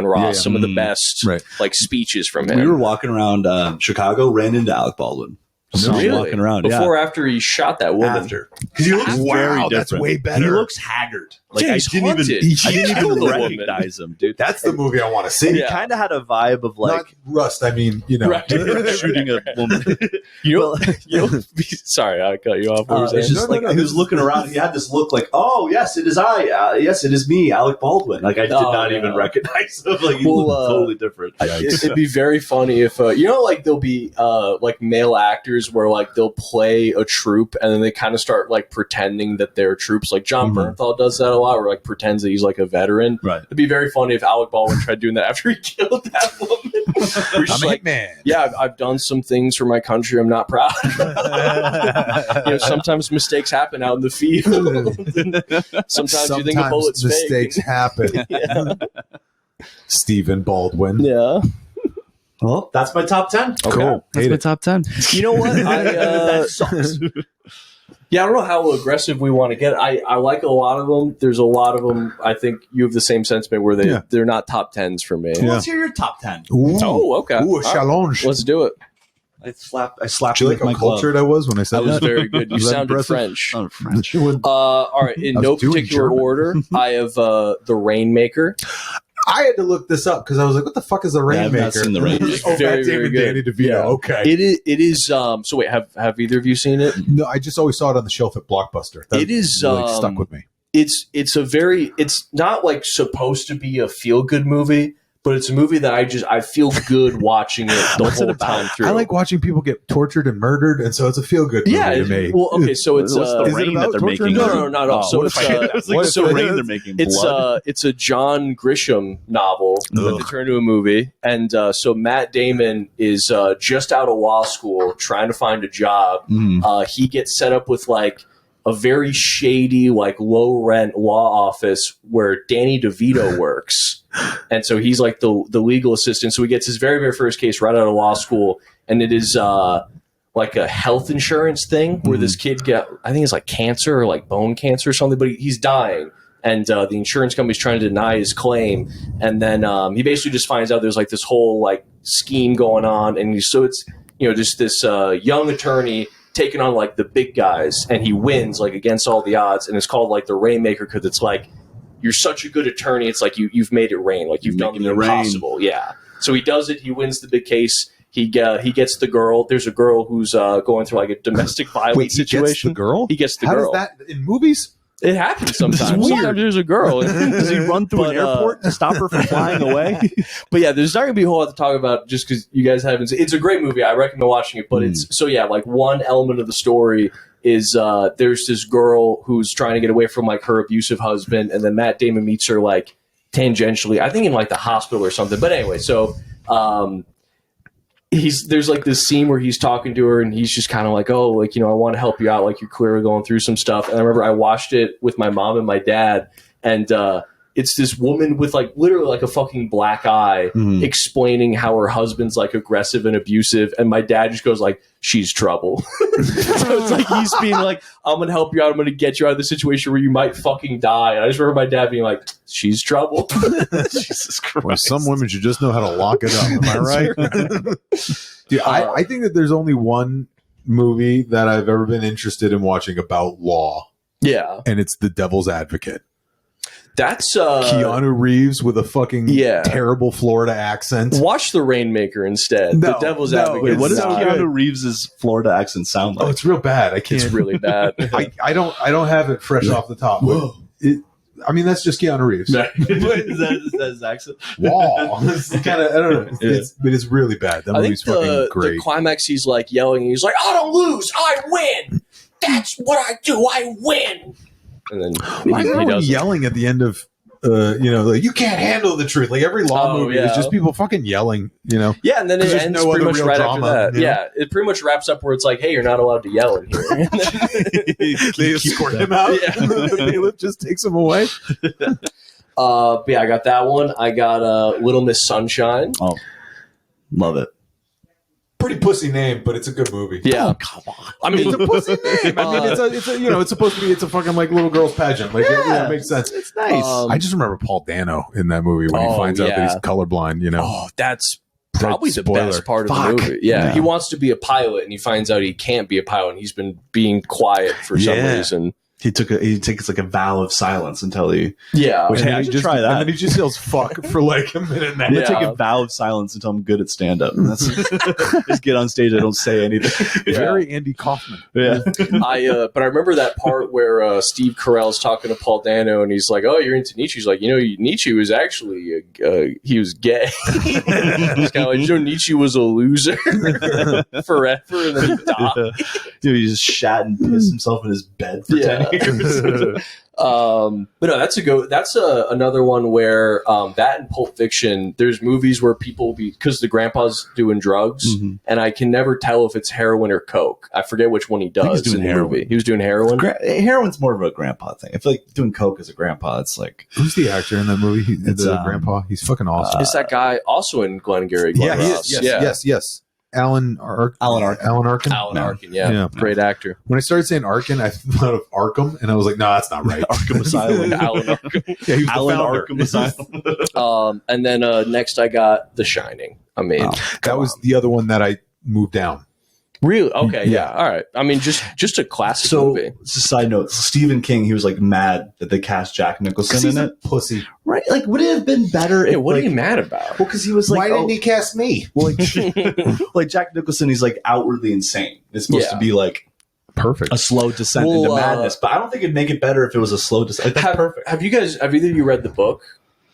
Speaker 1: Ross, some of the best like speeches from him.
Speaker 2: We were walking around Chicago, ran into Alec Baldwin. Just
Speaker 1: Really?
Speaker 2: walking around.
Speaker 1: Before or after he shot that woman.
Speaker 2: After. Because he looks very
Speaker 3: Wow, that's
Speaker 2: different.
Speaker 3: way better.
Speaker 2: He looks haggard. Like
Speaker 1: Yeah,
Speaker 2: I
Speaker 1: he's
Speaker 2: didn't
Speaker 1: haunted.
Speaker 2: even
Speaker 1: He killed a woman.
Speaker 2: recognize him, dude.
Speaker 3: That's the movie I want to see.
Speaker 2: He
Speaker 1: Yeah.
Speaker 2: kind of had a vibe of like
Speaker 3: Not Rust. I mean,
Speaker 1: Right.
Speaker 2: shooting a woman.
Speaker 1: Sorry, I cut you off. What were you
Speaker 2: It's
Speaker 1: saying?
Speaker 2: just he was looking around. He had this look like, oh yes, it is I. Yes, it is me, Alec Baldwin. Like I did not even recognize him. Like he looked totally different.
Speaker 1: It'd be very funny if like there'll be like male actors where like they'll play a troupe and then they kind of start like pretending that they're troops. Like John Bernthal does that a lot, where like pretends that he's like a veteran.
Speaker 2: Right.
Speaker 1: It'd be very funny if Alec Baldwin tried doing that after he killed that woman. Where he's
Speaker 3: I'm a
Speaker 1: like,
Speaker 3: hitman.
Speaker 1: yeah, I've done some things for my country I'm not proud of. Sometimes mistakes happen out in the field. Sometimes you think a bullet's
Speaker 3: mistakes
Speaker 1: fake.
Speaker 3: happen.
Speaker 1: Yeah.
Speaker 3: Stephen Baldwin.
Speaker 1: Yeah.
Speaker 2: Well, that's my top 10.
Speaker 3: Cool.
Speaker 2: That's
Speaker 3: Hate
Speaker 2: my
Speaker 3: it.
Speaker 2: top 10.
Speaker 1: You know what?
Speaker 2: That sucks.
Speaker 1: Yeah, I don't know how aggressive we want to get. I like a lot of them. There's a lot of them. I think you have the same sentiment where they're not top tens for me.
Speaker 2: Well, let's hear your top 10.
Speaker 3: Ooh.
Speaker 1: Oh, okay.
Speaker 3: Ooh, a
Speaker 1: All right.
Speaker 3: challenge.
Speaker 1: Let's do it.
Speaker 2: I slapped
Speaker 3: Do you
Speaker 2: you
Speaker 3: like
Speaker 2: with
Speaker 3: how
Speaker 2: my glove.
Speaker 3: cultured I was when I said
Speaker 1: That was
Speaker 3: that?
Speaker 1: very good. You
Speaker 3: Was that
Speaker 1: sounded
Speaker 3: impressive?
Speaker 1: French.
Speaker 2: Oh, French.
Speaker 1: All right. In
Speaker 3: I was
Speaker 1: no
Speaker 3: doing
Speaker 1: particular
Speaker 3: German.
Speaker 1: order, I have The Rainmaker.
Speaker 3: I had to look this up because I was like, what the fuck is the
Speaker 2: Yeah, I've
Speaker 3: Rainmaker?
Speaker 2: not seen The Rainmaker.
Speaker 3: Oh,
Speaker 1: Very,
Speaker 3: Matt
Speaker 1: very
Speaker 3: Damon,
Speaker 1: good.
Speaker 3: Danny DeVito.
Speaker 1: Yeah.
Speaker 3: Okay.
Speaker 1: It is. So wait, have either of you seen it?
Speaker 3: No, I just always saw it on the shelf at Blockbuster. That
Speaker 1: It is,
Speaker 3: really stuck with me.
Speaker 1: It's not like supposed to be a feel good movie, but it's a movie that I feel good watching it the
Speaker 2: What's it
Speaker 1: whole
Speaker 2: about?
Speaker 1: time through.
Speaker 3: I like watching people get tortured and murdered, and so it's a feel good movie to me.
Speaker 1: Well, okay, so it's
Speaker 2: What's the
Speaker 3: Is it
Speaker 2: rain that
Speaker 3: about
Speaker 2: they're
Speaker 3: torture?
Speaker 2: making?
Speaker 1: No, not at all. So
Speaker 2: what
Speaker 1: it's,
Speaker 2: if I hit that?
Speaker 3: what
Speaker 2: What's the
Speaker 3: if-
Speaker 2: rain they're making?
Speaker 1: it's a John Grisham novel that
Speaker 2: Ugh.
Speaker 1: they turned into a movie, and so Matt Damon is just out of law school trying to find a job. He gets set up with like a very shady, like low rent law office where Danny DeVito works. And so he's like the legal assistant. So he gets his very, very first case right out of law school. And it is like a health insurance thing where this kid I think it's like cancer or like bone cancer or something, but he's dying. And the insurance company's trying to deny his claim. And then he basically just finds out there's like this whole like scheme going on. And so it's, just this young attorney taking on like the big guys, and he wins like against all the odds. And it's called like the Rainmaker because it's like, you're such a good attorney. It's like you've made it rain. Like you've done the impossible. Yeah. So he does it. He wins the big case. He gets the girl. There's a girl who's going through like a domestic violence situation.
Speaker 3: He gets the girl?
Speaker 1: He gets the
Speaker 3: How
Speaker 1: girl.
Speaker 3: Does that in movies?
Speaker 1: It happens sometimes. Sometimes there's a girl.
Speaker 2: Does he run through an airport to stop her from flying away?
Speaker 1: But yeah, there's not going to be a whole lot to talk about just because you guys haven't seen it. It's a great movie. I recommend watching it. But it's like one element of the story is there's this girl who's trying to get away from like her abusive husband, and then Matt Damon meets her like tangentially, I think in like the hospital or something. But anyway, so there's like this scene where he's talking to her and he's just kind of like, oh, like, I want to help you out. Like, you're clearly going through some stuff. And I remember I watched it with my mom and my dad, and it's this woman with like literally like a fucking black eye explaining how her husband's like aggressive and abusive. And my dad just goes like, she's trouble. So it's like, he's being like, I'm going to help you out. I'm going to get you out of the situation where you might fucking die. And I just remember my dad being like, she's trouble.
Speaker 2: Jesus Christ.
Speaker 3: Well, some women should just know how to lock it up. Am I right? Dude, I think that there's only one movie that I've ever been interested in watching about law.
Speaker 1: Yeah.
Speaker 3: And it's The Devil's Advocate.
Speaker 1: That's
Speaker 3: Keanu Reeves with a fucking terrible Florida accent.
Speaker 1: Watch The Rainmaker instead.
Speaker 3: No,
Speaker 1: The Devil's Advocate.
Speaker 2: Wait, what does
Speaker 3: not
Speaker 2: Keanu
Speaker 3: good.
Speaker 2: Reeves' Florida accent sound like?
Speaker 3: Oh, it's real bad. I can't.
Speaker 1: It's really bad.
Speaker 3: I don't have it fresh off the top. I mean, that's just Keanu Reeves.
Speaker 2: is that his accent?
Speaker 3: Wow. It's kind of, I don't know. It's really bad. That
Speaker 1: I
Speaker 3: movie's
Speaker 1: think
Speaker 3: fucking great.
Speaker 1: the climax, he's like yelling. He's like, I don't lose. I win. That's what I do. I win. And then
Speaker 3: Why
Speaker 1: he
Speaker 3: are we
Speaker 1: does
Speaker 3: yelling at the end of, like, you can't handle the truth? Like, every law movie is just people fucking yelling,
Speaker 1: Yeah, and then it
Speaker 3: there's
Speaker 1: ends
Speaker 3: no
Speaker 1: pretty
Speaker 3: other
Speaker 1: much
Speaker 3: real
Speaker 1: right
Speaker 3: drama,
Speaker 1: after that.
Speaker 3: you know?
Speaker 1: Yeah, it pretty much wraps up where it's like, hey, you're not allowed to yell in here.
Speaker 3: They escort him out.
Speaker 1: Yeah.
Speaker 3: The bailiff just takes him away.
Speaker 1: But yeah, I got that one. I got Little Miss Sunshine.
Speaker 2: Oh, love it.
Speaker 3: Pretty pussy name, but it's a good movie.
Speaker 1: Yeah.
Speaker 2: Oh, come on.
Speaker 1: I mean,
Speaker 3: It's a pussy name. I mean, it's supposed to be, it's a fucking like little girl's pageant. Like, it makes sense.
Speaker 2: It's nice.
Speaker 3: I just remember Paul Dano in that movie when he finds out that he's colorblind.
Speaker 1: Oh, that's probably the
Speaker 3: Spoiler.
Speaker 1: best part of
Speaker 2: Fuck.
Speaker 1: the movie. Yeah,
Speaker 2: Yeah.
Speaker 1: he wants to be a pilot, and he finds out he can't be a pilot, and he's been being quiet for some reason.
Speaker 2: He takes like a vow of silence until he.
Speaker 1: Yeah.
Speaker 2: Which,
Speaker 3: And
Speaker 2: hey,
Speaker 3: then
Speaker 2: I
Speaker 3: he
Speaker 2: should
Speaker 3: just,
Speaker 2: try that.
Speaker 3: And then he just yells "fuck" for like a minute and a half.
Speaker 2: I'm gonna
Speaker 1: Yeah.
Speaker 2: take a vow of silence until I'm good at stand up. Just get on stage. I don't say anything.
Speaker 3: Very Andy Kaufman.
Speaker 2: Yeah.
Speaker 1: But I remember that part where Steve Carell's talking to Paul Dano, and he's like, "Oh, you're into Nietzsche." He's like, Nietzsche was actually he was gay. He's kind of like, Nietzsche was a loser forever, and then he died.
Speaker 2: Dude, he just shat and pissed himself in his bed for 10 years.
Speaker 1: But no, that's another one where that and Pulp Fiction, there's movies where people because the grandpa's doing drugs, and I can never tell if it's heroin or coke. I forget which one he does.
Speaker 2: I think he's doing
Speaker 1: in the
Speaker 2: heroin.
Speaker 1: movie. He was doing heroin.
Speaker 2: Heroin's more of a grandpa thing. I feel like doing coke as a grandpa, it's like
Speaker 3: Who's the actor in that movie?
Speaker 2: It's,
Speaker 3: The grandpa. He's fucking awesome.
Speaker 1: It's that guy also in Glengarry Glen
Speaker 3: Yeah, he
Speaker 1: Ross.
Speaker 3: is. Yes. Alan Arkin.
Speaker 2: Alan Arkin.
Speaker 3: Alan Arkin.
Speaker 1: Alan Arkin, yeah. Great actor.
Speaker 3: When I started saying Arkin, I thought of Arkham, and I was like, no, that's not right.
Speaker 2: Arkham Asylum.
Speaker 1: Alan Arkin.
Speaker 3: Yeah, he was
Speaker 2: Alan
Speaker 3: the founder.
Speaker 2: Arkham Asylum.
Speaker 1: And then next I got The Shining. I mean,
Speaker 3: That was the other one that I moved down.
Speaker 1: really? Okay, yeah. All right. I mean, just a classic
Speaker 2: So,
Speaker 1: movie.
Speaker 2: just a side note, Stephen King, he was like mad that they cast Jack Nicholson in it.
Speaker 3: Pussy.
Speaker 2: Right? Like, would it have been better
Speaker 1: Yeah,
Speaker 2: if,
Speaker 1: what
Speaker 2: like,
Speaker 1: are you mad about?
Speaker 2: well, because he was like,
Speaker 3: he cast me?
Speaker 2: well, like Jack Nicholson, he's like outwardly insane. It's supposed to be like
Speaker 3: Perfect.
Speaker 2: a slow descent into madness, but I don't think it'd make it better if it was a slow descent. Like, that's perfect.
Speaker 1: Have either of you read the book?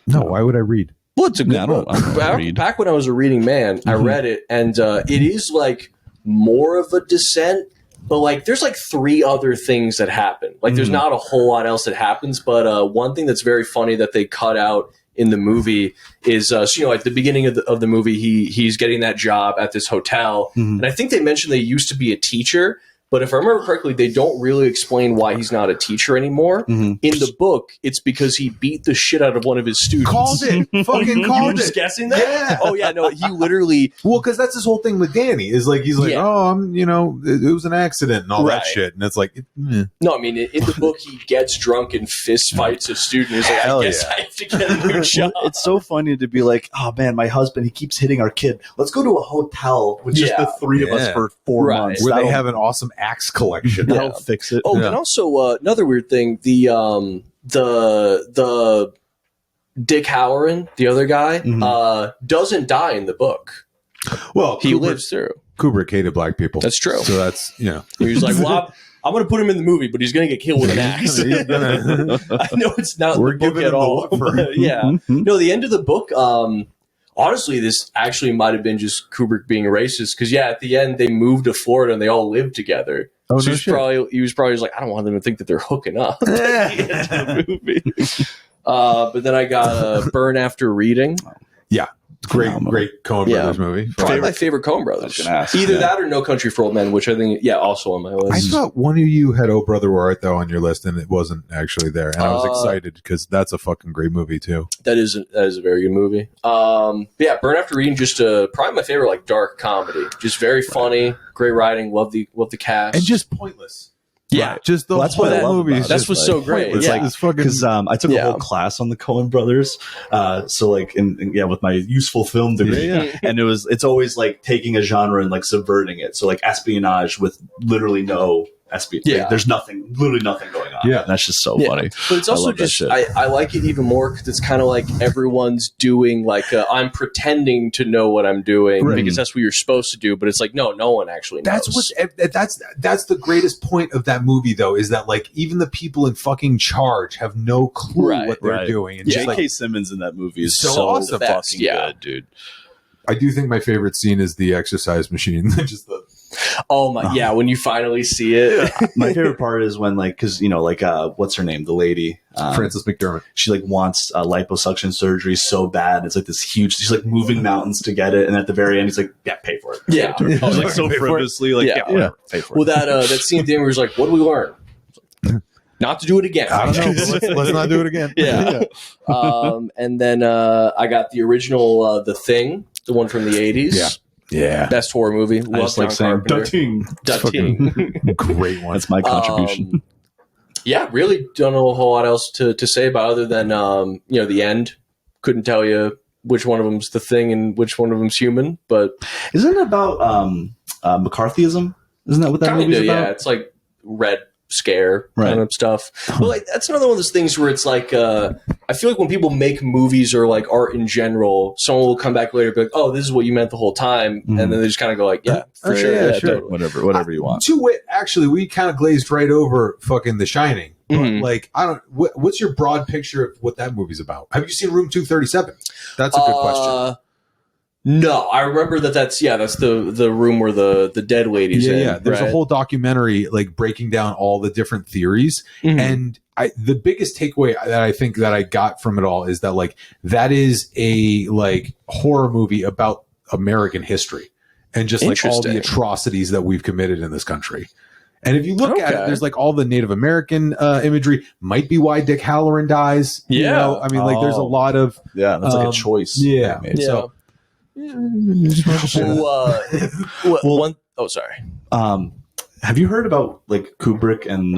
Speaker 3: No, why would I read?
Speaker 1: Well, it's a good
Speaker 2: Yeah, I don't-
Speaker 1: book.
Speaker 2: I don't
Speaker 1: Back-
Speaker 2: read.
Speaker 1: Back when I was a reading man, I read it, and it is like more of a descent, but like there's like three other things that happen. Like there's not a whole lot else that happens, but one thing that's very funny that they cut out in the movie is at the beginning of the movie he's getting that job at this hotel, and I think they mentioned they used to be a teacher. But if I remember correctly, they don't really explain why he's not a teacher anymore.
Speaker 2: Mhm.
Speaker 1: In the book, it's because he beat the shit out of one of his students.
Speaker 3: Called it. Fucking
Speaker 1: You
Speaker 3: called
Speaker 1: were
Speaker 3: it.
Speaker 1: just guessing that?
Speaker 3: Yeah.
Speaker 1: Oh, yeah, no, he literally...
Speaker 3: Well, because that's his whole thing with Danny is like he's like,
Speaker 1: Yeah.
Speaker 3: oh, I'm, it was an accident and all that
Speaker 1: Right.
Speaker 3: shit, and it's like, eh.
Speaker 1: No, I mean, in the book, he gets drunk and fist fights a student. He's like,
Speaker 2: Hell
Speaker 1: I guess
Speaker 2: yeah.
Speaker 1: I have to get a new job.
Speaker 2: It's so funny to be like, oh man, my husband, he keeps hitting our kid. Let's go to a hotel with just
Speaker 1: Yeah.
Speaker 2: the three of us
Speaker 3: Yeah.
Speaker 2: for 4
Speaker 1: Right.
Speaker 2: months.
Speaker 3: where they
Speaker 2: That'll-
Speaker 3: have an awesome axe collection.
Speaker 2: that'll fix it.
Speaker 1: Oh,
Speaker 3: Yeah.
Speaker 1: and also another weird thing: the Dick Halloran, the other guy, doesn't die in the book.
Speaker 3: Well,
Speaker 1: He lives through.
Speaker 3: Kubrick hated black people.
Speaker 1: That's true.
Speaker 3: So that's
Speaker 1: He was like, "Well, I'm going to put him in the movie, but he's going to get killed with an axe."
Speaker 3: He's gonna-
Speaker 1: I know it's not
Speaker 3: We're
Speaker 1: in the book
Speaker 3: giving
Speaker 1: at
Speaker 3: him the
Speaker 1: all.
Speaker 3: offer.
Speaker 1: But yeah,
Speaker 2: Mhm.
Speaker 1: no, the end of the book. Honestly, this actually might have been just Kubrick being racist because at the end they moved to Florida and they all lived together.
Speaker 3: Oh,
Speaker 1: So
Speaker 3: no shit.
Speaker 1: he was probably just like, I don't want them to think that they're hooking up at the end of the movie. But then I got Burn After Reading.
Speaker 3: Great Coen
Speaker 1: Yeah.
Speaker 3: Brothers movie.
Speaker 1: Probably my favorite Coen Brothers.
Speaker 2: I was gonna ask,
Speaker 1: Either
Speaker 2: yeah.
Speaker 1: that or No Country for Old Men, which I think, also on my
Speaker 3: I
Speaker 1: list.
Speaker 3: thought one of you had Oh Brother Where Art Thou on your list, and it wasn't actually there. And I was excited because that's a fucking great movie too.
Speaker 1: That is a very good movie. But yeah, Burn After Reading, just probably my favorite like dark comedy. Just very funny, great writing. Love the cast
Speaker 3: And just pointless.
Speaker 1: yeah.
Speaker 3: Just the
Speaker 2: Well, that's
Speaker 3: whole
Speaker 2: what I love
Speaker 3: movie
Speaker 2: about
Speaker 3: is
Speaker 2: it.
Speaker 1: That's
Speaker 3: just
Speaker 1: what's so great.
Speaker 3: pointless.
Speaker 1: Yeah.
Speaker 3: Like, it's fucking.
Speaker 2: Because I took a
Speaker 1: Yeah.
Speaker 2: whole class on the Coen brothers, so like, with my useful film degree,
Speaker 3: Yeah.
Speaker 2: and it's always like taking a genre and like subverting it. So like espionage with literally no espionage.
Speaker 1: Yeah.
Speaker 2: Like, there's literally nothing going on.
Speaker 3: Yeah.
Speaker 2: And that's just so
Speaker 1: Yeah.
Speaker 2: funny.
Speaker 1: But it's
Speaker 2: I
Speaker 1: also
Speaker 2: love that
Speaker 1: just
Speaker 2: shit.
Speaker 1: I like it even more because it's kind of like everyone's doing like I'm pretending to know what I'm doing
Speaker 3: Right.
Speaker 1: because that's what you're supposed to do. But it's like no one actually knows.
Speaker 3: That's the greatest point of that movie, though, is that like even the people in fucking charge have no clue
Speaker 1: Right.
Speaker 3: what they're
Speaker 2: Right.
Speaker 3: doing. And
Speaker 1: Yeah.
Speaker 3: just, like,
Speaker 2: J.K. Simmons in that movie is
Speaker 3: So
Speaker 2: so
Speaker 3: awesome.
Speaker 2: fucking
Speaker 1: Yeah.
Speaker 2: good, dude.
Speaker 3: I do think my favorite scene is the exercise machine. Just the
Speaker 1: Oh my yeah, when you finally see it.
Speaker 2: My favorite part is when like, because what's her name, the lady,
Speaker 3: Frances McDermott.
Speaker 2: she like wants liposuction surgery so bad. It's like this huge. She's like moving mountains to get it, and at the very end, he's like, "Yeah, pay for it."
Speaker 1: Yeah.
Speaker 2: I was like so
Speaker 3: Pay for it.
Speaker 2: frivolously, like,
Speaker 1: Yeah.
Speaker 2: "Yeah, whatever, pay for
Speaker 1: Well,
Speaker 2: it."
Speaker 1: that scene at the end where he's like, "What do we learn? Not to do it again."
Speaker 3: I don't know. But let's not do it again.
Speaker 1: Yeah. And then I got the original The Thing, the one from the 80s.
Speaker 3: Yeah. Yeah.
Speaker 1: Best horror movie.
Speaker 2: I
Speaker 1: Love
Speaker 2: just like
Speaker 1: John
Speaker 2: saying,
Speaker 1: Carpenter.
Speaker 2: "Dutting."
Speaker 1: Dutting.
Speaker 3: Great one.
Speaker 2: That's my contribution.
Speaker 1: Yeah, really don't know a whole lot else to say about other than the end. Couldn't tell you which one of them's the thing and which one of them's human, but
Speaker 2: Isn't it about McCarthyism? Isn't that what that
Speaker 1: kind
Speaker 2: movie's
Speaker 1: of
Speaker 2: about?
Speaker 1: yeah. It's like Red Scare
Speaker 2: Right.
Speaker 1: kind of stuff. But like that's another one of those things where it's like I feel like when people make movies or like art in general, someone will come back later and be like, "Oh, this is what you meant the whole time,"
Speaker 2: Mhm.
Speaker 1: and then they just kind of go like, "Yeah, for
Speaker 3: Oh,
Speaker 1: sure,
Speaker 3: yeah,
Speaker 1: yeah,
Speaker 3: sure.
Speaker 1: totally."
Speaker 2: Whatever you want.
Speaker 3: To wit, actually, we kind of glazed right over fucking The Shining. But,
Speaker 1: Mhm.
Speaker 3: like, I don't. What's your broad picture of what that movie's about? Have you seen Room 237? That's a good question.
Speaker 1: No, I remember that's the room where the dead lady's in.
Speaker 3: Yeah. There's a
Speaker 1: right?
Speaker 3: whole documentary like breaking down all the different theories,
Speaker 1: Mhm.
Speaker 3: and the biggest takeaway that I think that I got from it all is that like that is a like horror movie about American history and just like all the
Speaker 1: Interesting.
Speaker 3: atrocities that we've committed in this country. And if you look at it,
Speaker 1: Okay.
Speaker 3: there's like all the Native American imagery. Might be why Dick Halloran dies. You
Speaker 1: Yeah.
Speaker 3: know? I mean, like there's a
Speaker 2: Oh.
Speaker 3: lot of
Speaker 2: Yeah, that's like a
Speaker 3: Um,
Speaker 2: choice.
Speaker 3: yeah.
Speaker 2: they made.
Speaker 1: Yeah.
Speaker 3: So-
Speaker 1: One oh sorry.
Speaker 2: Have you heard about like Kubrick and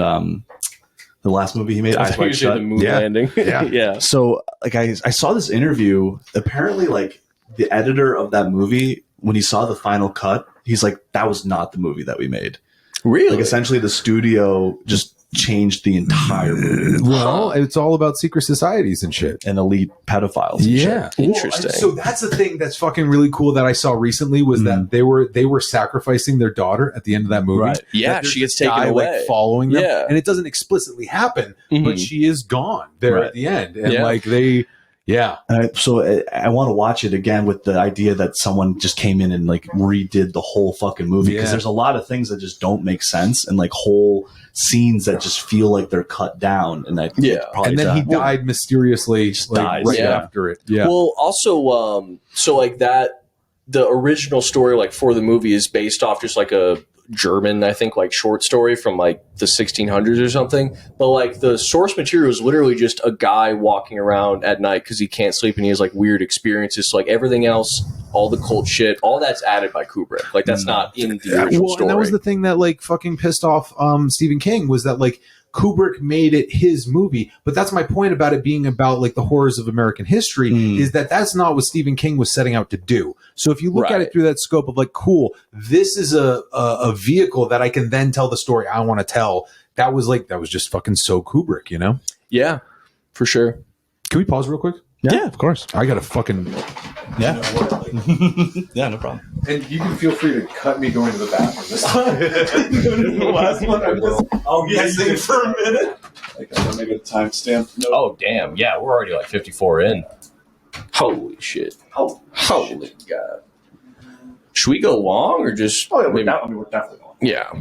Speaker 2: the last movie he made,
Speaker 1: I
Speaker 2: Eyes
Speaker 1: thought you
Speaker 2: Wide
Speaker 1: were saying the
Speaker 2: Shut?
Speaker 1: moon
Speaker 3: Yeah.
Speaker 1: landing.
Speaker 3: Yeah.
Speaker 1: yeah.
Speaker 2: So like I saw this interview. Apparently, like the editor of that movie, when he saw the final cut, he's like, "That was not the movie that we made."
Speaker 1: Really?
Speaker 2: Like essentially, the studio just changed the entire movie.
Speaker 3: well, it's all about secret societies and shit.
Speaker 2: And elite pedophiles. And
Speaker 3: Yeah,
Speaker 2: shit.
Speaker 1: Interesting.
Speaker 3: So that's the thing that's fucking really cool that I saw recently was that they were sacrificing their daughter at the end of that movie.
Speaker 2: Right.
Speaker 1: Yeah,
Speaker 3: That there's
Speaker 1: she gets
Speaker 3: this
Speaker 1: taken
Speaker 3: guy,
Speaker 1: away.
Speaker 3: like following them,
Speaker 1: Yeah.
Speaker 3: and it doesn't explicitly happen,
Speaker 1: Mhm.
Speaker 3: but she is gone there
Speaker 2: Right.
Speaker 3: at the end, and
Speaker 1: Yeah.
Speaker 3: like they, yeah,
Speaker 2: So I want to watch it again with the idea that someone just came in and like redid the whole fucking movie because
Speaker 3: Yeah.
Speaker 2: there's a lot of things that just don't make sense and like whole scenes that just feel like they're cut down and that
Speaker 1: Yeah.
Speaker 2: probably
Speaker 3: and then he
Speaker 2: died.
Speaker 3: died mysteriously
Speaker 2: Just
Speaker 3: like,
Speaker 2: dies,
Speaker 3: right
Speaker 1: yeah.
Speaker 3: after it. Yeah,
Speaker 1: Well, also, so like that the original story, like for the movie, is based off just like a German, I think, like short story from like the 1600s or something. But like the source material is literally just a guy walking around at night because he can't sleep and he has like weird experiences. So like everything else, all the cult shit, all that's added by Kubrick. Like that's not in the original story.
Speaker 3: And that was the thing that like fucking pissed off Stephen King, was that like Kubrick made it his movie. But that's my point about it being about like the horrors of American history, is that that's not what Stephen King was setting out to do. So if you look at it through that scope of like, cool, this is a vehicle that I can then tell the story I want to tell. That was just fucking so Kubrick, you know?
Speaker 1: Yeah, for sure.
Speaker 3: Can we pause real quick?
Speaker 2: Yeah, of course.
Speaker 3: I got to fucking...
Speaker 2: Yeah. Yeah, no problem.
Speaker 3: And you can feel free to cut me going to the bathroom this time.
Speaker 2: The last one, I'm guessing for a minute.
Speaker 5: I gotta make a timestamp. No.
Speaker 1: Oh, damn. Yeah, we're already like 54 in. Holy shit. Holy God. Should we go long or just...
Speaker 5: Oh, yeah, we're definitely going.
Speaker 1: Yeah.